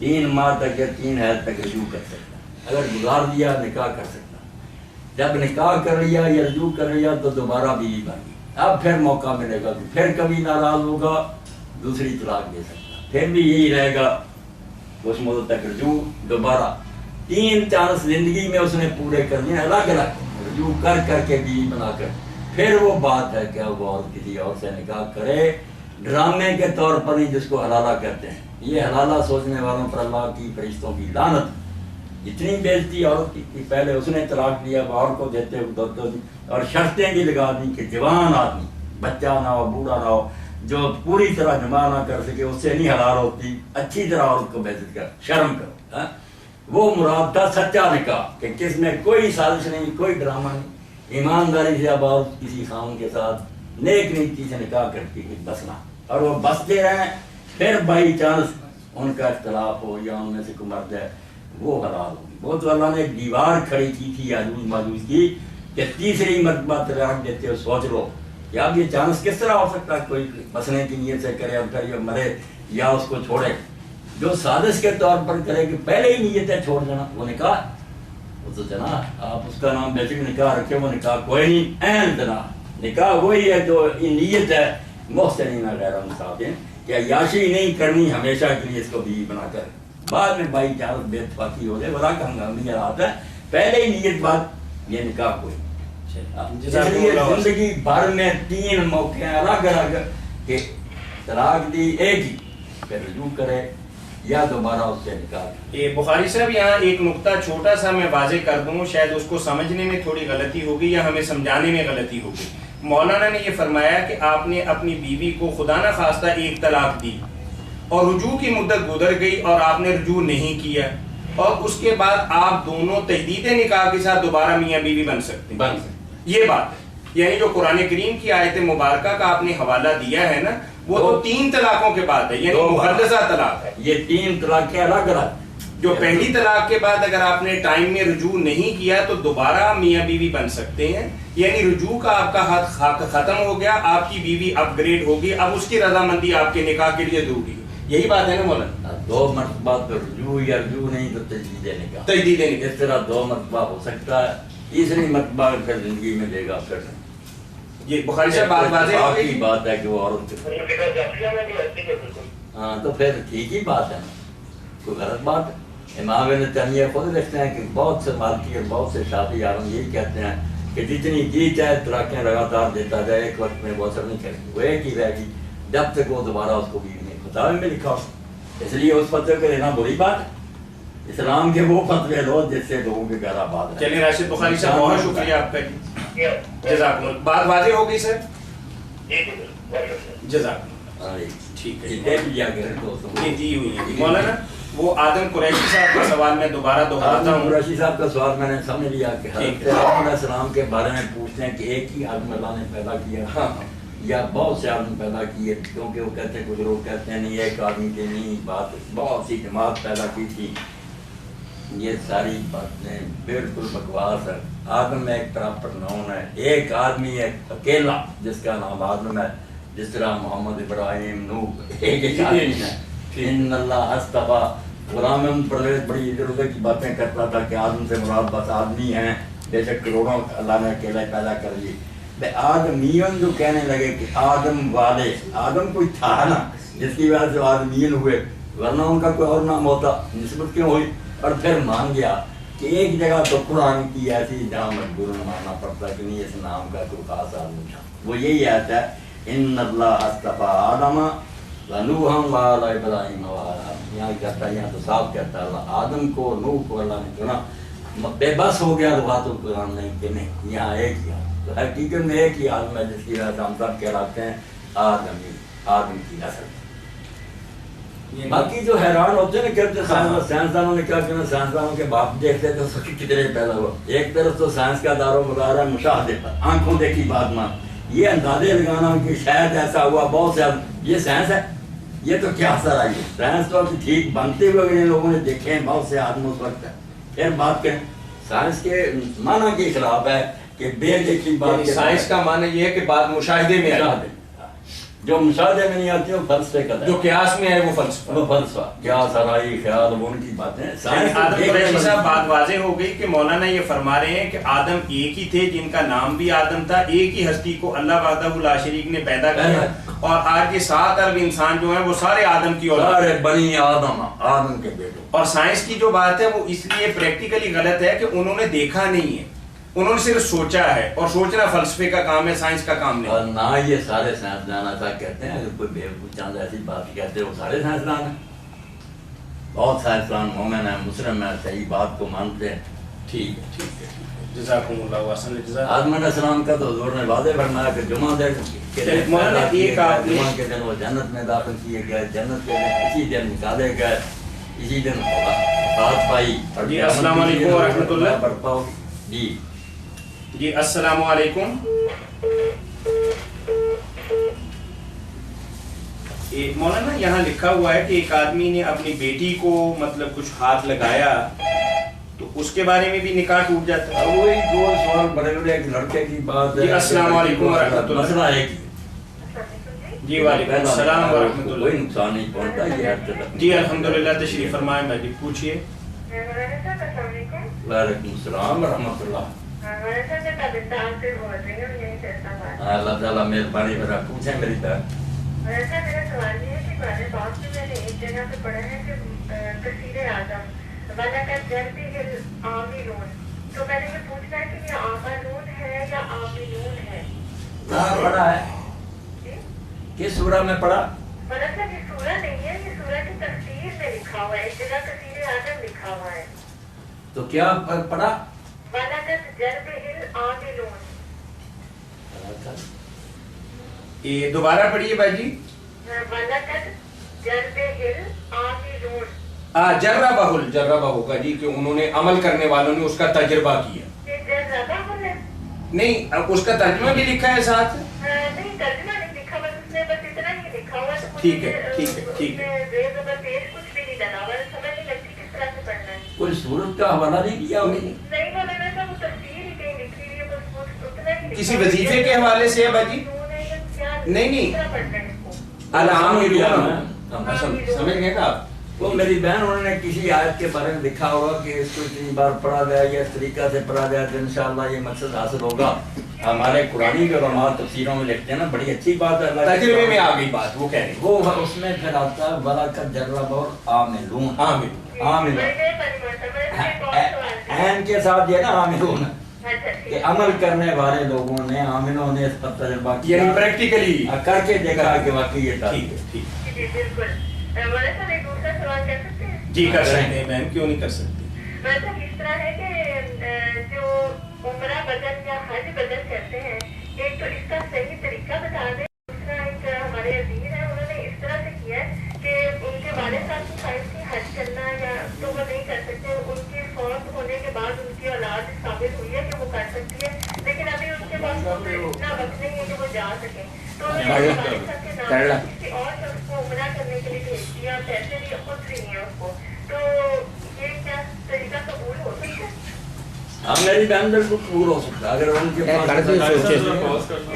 3 ماہ تک یا 3 حیض تک رجوع کر سکتا, اگر گزار دیا نکاح کر سکتا, جب نکاح کر لیا یا رجوع کر لیا تو دوبارہ بیوی بن گئی, اب پھر موقع ملے گا تو پھر کبھی ناراض ہوگا دوسری طلاق دے سکتا, پھر بھی یہی رہے گا اس مدت تک رجوع دوبارہ. 3 چانس زندگی میں اس نے پورے کرنے الگ الگ رجوع کر کے بیوی بنا کر, پھر وہ بات ہے کہ وہ اور کسی اور سے نکاح کرے, ڈرامے کے طور پر ہی, جس کو حلالہ کہتے ہیں. یہ حلالہ سوچنے والوں پر اللہ کی فرشتوں کی لعنت. جتنی بےزتی عورت کی پہلے اس نے طلاق دیا اور کو دیتے اور شرطیں بھی لگا دی کہ جوان آدمی, بچہ نہ ہو, بوڑھا نہ ہو, جو پوری طرح جمع نہ کر سکے, اس سے نہیں حلال ہوتی, اچھی طرح عورت کو بےزت کر, شرم کرو. وہ مراد تھا سچا نکاح کہ کس میں کوئی سازش نہیں, کوئی ڈرامہ نہیں, ایمانداری سے اب عورت کسی خاوند کے ساتھ نیک نیتی سے نکاح کرتی ہے بسنا, اور وہ بستے رہیں, پھر بائی چانس ان کا اختلاف ہو یا ان میں سے کوئی مرد ہے وہ حلال ہوگی. وہ تو اللہ نے ایک دیوار کھڑی کی تھی یاجوج ماجوج کی کہ تیسری مرتبہ طلاق دیتے ہو, سوچ لو کہ اب یہ چانس کس طرح ہو سکتا ہے کوئی بسنے کی نیت سے کرے اور پھر یہ مرے یا اس کو چھوڑے. جو سازش کے طور پر کرے کہ پہلے ہی نیت ہے چھوڑ دینا, وہ نکاح, وہ تو جنا آپ اس کا نام بیسک نکاح رکھے, وہ نکاح کوئی نہیں, عین جنا نکاح وہی ہے جو نیت ہے محسنین غیر مسافرین, کہ عیاشی نہیں کرنی ہمیشہ کے لیے اس کو بیوی بنا کر, بعد میں بائی چانس بے اتفاقی ہو جائے, ولا کا ہنگامی رات ہے, پہلے ہی نیت بات یہ نکاح کوئی. اس لیے زندگی بھر میں 3 موقع الگ الگ کہ طلاق دی ایک ہی, پھر رجوع کرے یا دوبارہ اس سے نکاح. بخاری صاحب یہاں ایک نقطہ چھوٹا سا میں واضح کر دوں, شاید اس کو سمجھنے میں تھوڑی غلطی ہوگی یا ہمیں سمجھانے میں غلطی ہوگی. مولانا نے یہ فرمایا کہ آپ نے اپنی بیوی کو خدا نہ خواستہ ایک طلاق دی اور رجوع کی مدت گزر گئی اور آپ نے رجوع نہیں کیا, اور اس کے بعد آپ دونوں تجدید نکاح کے ساتھ دوبارہ میاں بیوی بن سکتے ہیں. یہ بات ہے, یعنی جو قرآن کریم کی آیت مبارکہ کا آپ نے حوالہ دیا ہے نا, وہ تو 3 طلاقوں کے بعد ہے, یعنی محدثہ طلاق ہے. یہ 3 طلاق الگ الگ, جو پہلی طلاق کے بعد اگر آپ نے ٹائم میں رجوع نہیں کیا تو دوبارہ میاں بیوی بن سکتے ہیں, یعنی رجوع کا آپ کا حق ختم ہو گیا, آپ کی بیوی اپ گریڈ ہوگی, اب اس کی رضامندی آپ کے نکاح کے لیے ضروری ہے. یہی بات ہے نا مولانا؟ 2 مرتبہ تو رجوع یا رجوع نہیں تو تجدید نکاح, تجدید نکاح اس طرح 2 مرتبہ ہو سکتا ہے, تیسری مرتبہ پھر زندگی میں دے گا. پھر یہ بخاری صاحب بات واضح کی بات ہے کہ وہ عورت, ہاں تو پھر ٹھیک ہی بات ہے, کوئی غلط بات ہے. امام ابن تیمیہ خود لکھتے ہیں کہ بہت سے مالکی اور بہت سے شافعی عالم یہی کہتے ہیں کہ جتنی جی چاہے طلاقیں لگاتار دیتا جائے, ایک وقت میں وہ اثر نہیں کرے گی, وہ ایک ہی رہے گی جب تک وہ دوبارہ اس کو بیوی نہیں. خطاب میں لکھا, اس لیے اس فتوے کو لینا بری بات ہے. اسلام کے وہ فتوے لو جس سے لوگوں کے گھر آباد ہے. چلیے راشد بخاری صاحب بہت شکریہ آپ کا, جزاک اللہ. بات واضح ہو گئی سر؟ جزاک اللہ, ٹھیک ہے, دی ہوئی ہے. مولانا وہ آدم قریشی صاحب کا سوال میں دوبارہ دہراتا ہوں. قریشی صاحب کا سوال میں نے سمجھ لیا کہ حضرت آدم علیہ السلام کے بارے میں پوچھتے ہیں کہ ایک ہی آدم اللہ نے پیدا کیا یا بہت سے آدمی پیدا کیے, کیونکہ وہ کہتے ہیں, کچھ لوگ کہتے ہیں نہیں ایک آدمی کی نہیں بات, بہت سی جماعت پیدا کی تھی. یہ ساری باتیں بالکل بکواس ہے. آدم ایک پراپر نام ہے, ایک آدمی ایک اکیلا جس کا نام آدم ہے, جس طرح محمد ابراہیم نوح ایک آدمی ہے. ان اللہ اصطفیٰ, غلام پرویز بڑی ادھر ادھر کی باتیں کرتا تھا کہ آدم سے مراد بس آدمی ہیں, بے شک کروڑوں اللہ نے اکیلا پیدا کر لی. آدمیون جو کہنے لگے کہ آدم والے, آدم کوئی تھا نا جس کی وجہ سے آدمیون ہوئے, ورنہ ان کا کوئی اور نام ہوتا, نسبت کیوں ہوئی. اور پھر مان گیا کہ ایک جگہ تو قرآن کی ایسی جہاں مجبور ماننا پڑتا کہ نہیں اس نام کا کوئی خاص آدمی تھا. وہ یہی آتا ہے ان اللہ اصطفیٰ آدم ونوحا وآل ابراہیم وآل, یہاں کہتا ہے, یہاں تو صاف کہتا ہے اللہ آدم کو نوح کو اللہ نے چنا. بے بس ہو گیا لغات القرآن نہیں کہ نہیں, یہاں ایک ہی تو حقیقت میں ایک ہی آدم ہے جس کی وجہ سے ہم سب کہلاتے ہیں آدمی, آدم کی نسل. باقی جو حیران ہوتے ہیں نا کہتے سائنسدانوں نے کیا کہنا، سائنسدانوں کے باپ دیکھتے تو سچ کتنے پیدا ہوا. ایک طرف تو سائنس کا دار و مدار ہے مشاہدے پر، آنکھوں دیکھی بات مان، یہ اندازے لگانا کہ شاید ایسا ہوا بہت سے، یہ سائنس ہے؟ یہ تو کیا اثر آئی ہے؟ سائنس تو ٹھیک بنتے ہوئے اگر ان لوگوں نے دیکھے ہیں بہت سے آدمی اس وقت ہے. پھر بات کریں سائنس کے معنی کے خلاف ہے کہ بے دیکھی بات. سائنس کا معنی یہ ہے کہ بات مشاہدے میں آئی، جو مشاہدے میں نہیں آتی وہ فلسفے کا، جو قیاس میں ہے وہ فلسفہ. وہ فلسفہ قیاس آرائی خیال وہ ان کی باتیں. آدم قریشی صاحب بات واضح ہو گئی کہ مولانا یہ فرما رہے ہیں کہ آدم ایک ہی تھے جن کا نام بھی آدم تھا، ایک ہی ہستی کو اللہ وحدہ لا شریک نے پیدا کیا، اور آج کے 7 ارب انسان جو ہیں وہ سارے آدم کی اولاد، سارے بنی آدم کے بیٹوں. اور سائنس کی جو بات ہے وہ اس لیے پریکٹیکلی غلط ہے کہ انہوں نے دیکھا نہیں ہے، انہوں نے صرف سوچا ہے، اور سوچنا فلسفے کا کام ہے، سائنس کا کام اور نہیں. نہ یہ سارے سائنسدان ایسا کہتے ہیں، اگر کوئی بیوقوف چاند ایسی بات کہتے ہیں وہ سارے سائنسدان ہیں. بہت سائنسدان مومن ہیں، مسلم ہیں، صحیح بات کو مانتے ہیں. ٹھیک ہے ٹھیک ہے جزاکم اللہ احسن الجزاء. آدم علیہ السلام کا تو حضور نے واضح فرمایا کہ جمعہ جمعہ کے دن وہ جنت میں داخل کیے گئے، جنت کے دن اسی دن نکالے گئے، اسی دن ہاتھ پائی. جی السلام علیکم ورحمۃ اللہ. برپا ہوگی. جی جی السلام علیکم. مولانا یہاں لکھا ہوا ہے کہ ایک آدمی نے اپنی بیٹی کو مطلب کچھ ہاتھ لگایا تو اس کے بارے میں بھی نکاح ٹوٹ جاتا ہے. وہی دو سوال بڑے بڑے ایک لڑکے کی بات ہے. جی السلام علیکم ورحمۃ اللہ. مسئلہ ایک ہی. جی وعلیکم السلام ورحمۃ کوئی اللہ. نقصان نہیں پہنچتا یہ ہر طرف. جی الحمدللہ تشریف فرمائیں بھائی جی پوچھیے. وعلیکم السلام ورحمۃ اللہ. اللہ تعالیٰ مہربانی میرا پوچھیں میری بہن. ایسا میرا سوال یہ ہے کہ قرآن پاک میں نے ایک جگہ پہ پڑھا ہے کہ کثیر اعظم وَلَقَدْ جَرْبِهِ الْعَامِلُونَ، تو میں نے یہ پوچھنا ہے کہ یہ عاملون ہے یا عاملون ہے؟ کہاں پڑھا ہے؟ کس سورہ میں پڑھا؟ مطلب یہ سورہ نہیں ہے، یہ سورہ کی تفسیر میں لکھا ہوا ہے، ایک جگہ کثیر اعظم لکھا ہوا ہے. تو کیا پڑھا؟ وَلَقَدْ جَرْبِهِ الْعَامِلُونَ. یہ دوبارہ پڑھیے بھائی جی. وَلَقَدْ جَرْبِهِ الْعَامِلُونَ. جربہ ہوگا جی کہ انہوں نے عمل کرنے والوں نے اس کا تجربہ کیا. یہ جربہ ہے؟ نہیں اب اس کا ترجمہ بھی لکھا ہے ساتھ. نہیں ترجمہ نہیں لکھا، بس اس نے بس اتنا ہی لکھا ہوا ہے. ٹھیک ہے ٹھیک ہے ٹھیک ہے. کچھ بھی نہیں ڈلا ہوا ہے، سمجھ نہیں لگتی کس طرح سے پڑھنا ہے. کوئی سورت کا حوالہ نہیں دیا ہوگی؟ نہیں وہ میں نے تو وہ تفسیر ہی کہیں لکھی ہوئی ہے، بس اتنا ہی لکھا. کسی وظیفے کے حوالے سے ہے بھائی جی؟ نہیں سمجھ گئے نا آپ. وہ میری بہن انہوں نے کسی آیت کے بارے میں لکھا ہوگا کہ اس کو اتنی بار پڑھا گیا یا اس طریقہ سے پڑھا گیا تو انشاءاللہ یہ مقصد حاصل ہوگا. ہمارے قرآنی کے علماء تفسیروں میں لکھتے ہیں نا، بڑی اچھی بات ہے. تجربے میں آ گئی بات، وہ کہہ رہے ہیں وہ اس میں پھر آتا ہے وَلَقَدْ جَرَّبَهُ الْعَامِلُونَ. عاملون عین کے ساتھ یہ نا عاملون کہ عمل کرنے والے لوگوں نے، عاملوں نے اس پر تجربہ کیا، یعنی پریکٹیکلی کر کے دیکھا کہ واقعی یہ تھا. ٹھیک ہے ٹھیک ہے. جی بالکل. مولانا صاحب ایک دوسرا سوال کر سکتے ہیں؟ جی کر سکتے ہیں بہن، کیوں نہیں کر سکتے. مولانا صاحب اس طرح ہے کہ جو عمرہ بدن یا حج بدن کرتے ہیں، ایک تو اس کا صحیح طریقہ بتا دیں. دوسرا ایک ہمارے عزیز ہیں، انہوں نے اس طرح سے کیا ہے کہ ان کے والد صاحب کی خواہش تھی حج کرنا، یا تو وہ نہیں کر سکتے. ان کے فوت ہونے کے بعد ان کی اولاد ثابت ہوئی ہے کہ وہ کر سکتی ہے، لیکن ابھی ان کے پاس اتنا وقت نہیں ہے کہ وہ جا سکیں. تو انہوں نے والد صاحب کے نام کسی اور سے اس کو عمرہ کرنے کے لیے بھیج دیا، پیسے بھی خود بھی نہیں ہے اس کو. تو یہ کیا طریقہ قبول ہو سکتا ہے؟ ہم میری بہن بالکل قبول ہو سکتا ہے اگر ان کے پاس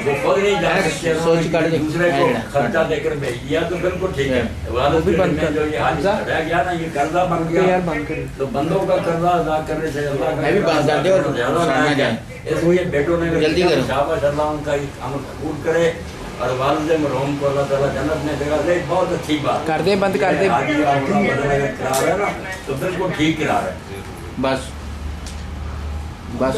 وہ خود نہیں جا سکتے، دوسرے کو خرچہ دے کر بھیج دیا تو بالکل ٹھیک ہے. والد میں جو یہ حج رہ گیا نا، یہ قرضہ بن گیا، تو بندوں کا قرضہ ادا کرنے سے اللہ کا زیادہ. اس لیے بیٹوں نے جلدی شاباش اللہ ان کا عمل قبول کرے اور والد مرحوم کو اللہ تعالیٰ جنت میں جگہ دے. بہت اچھی بات کر دے، بند کر دے. قرار ہے نا تو بالکل ٹھیک قرار ہے. بس بس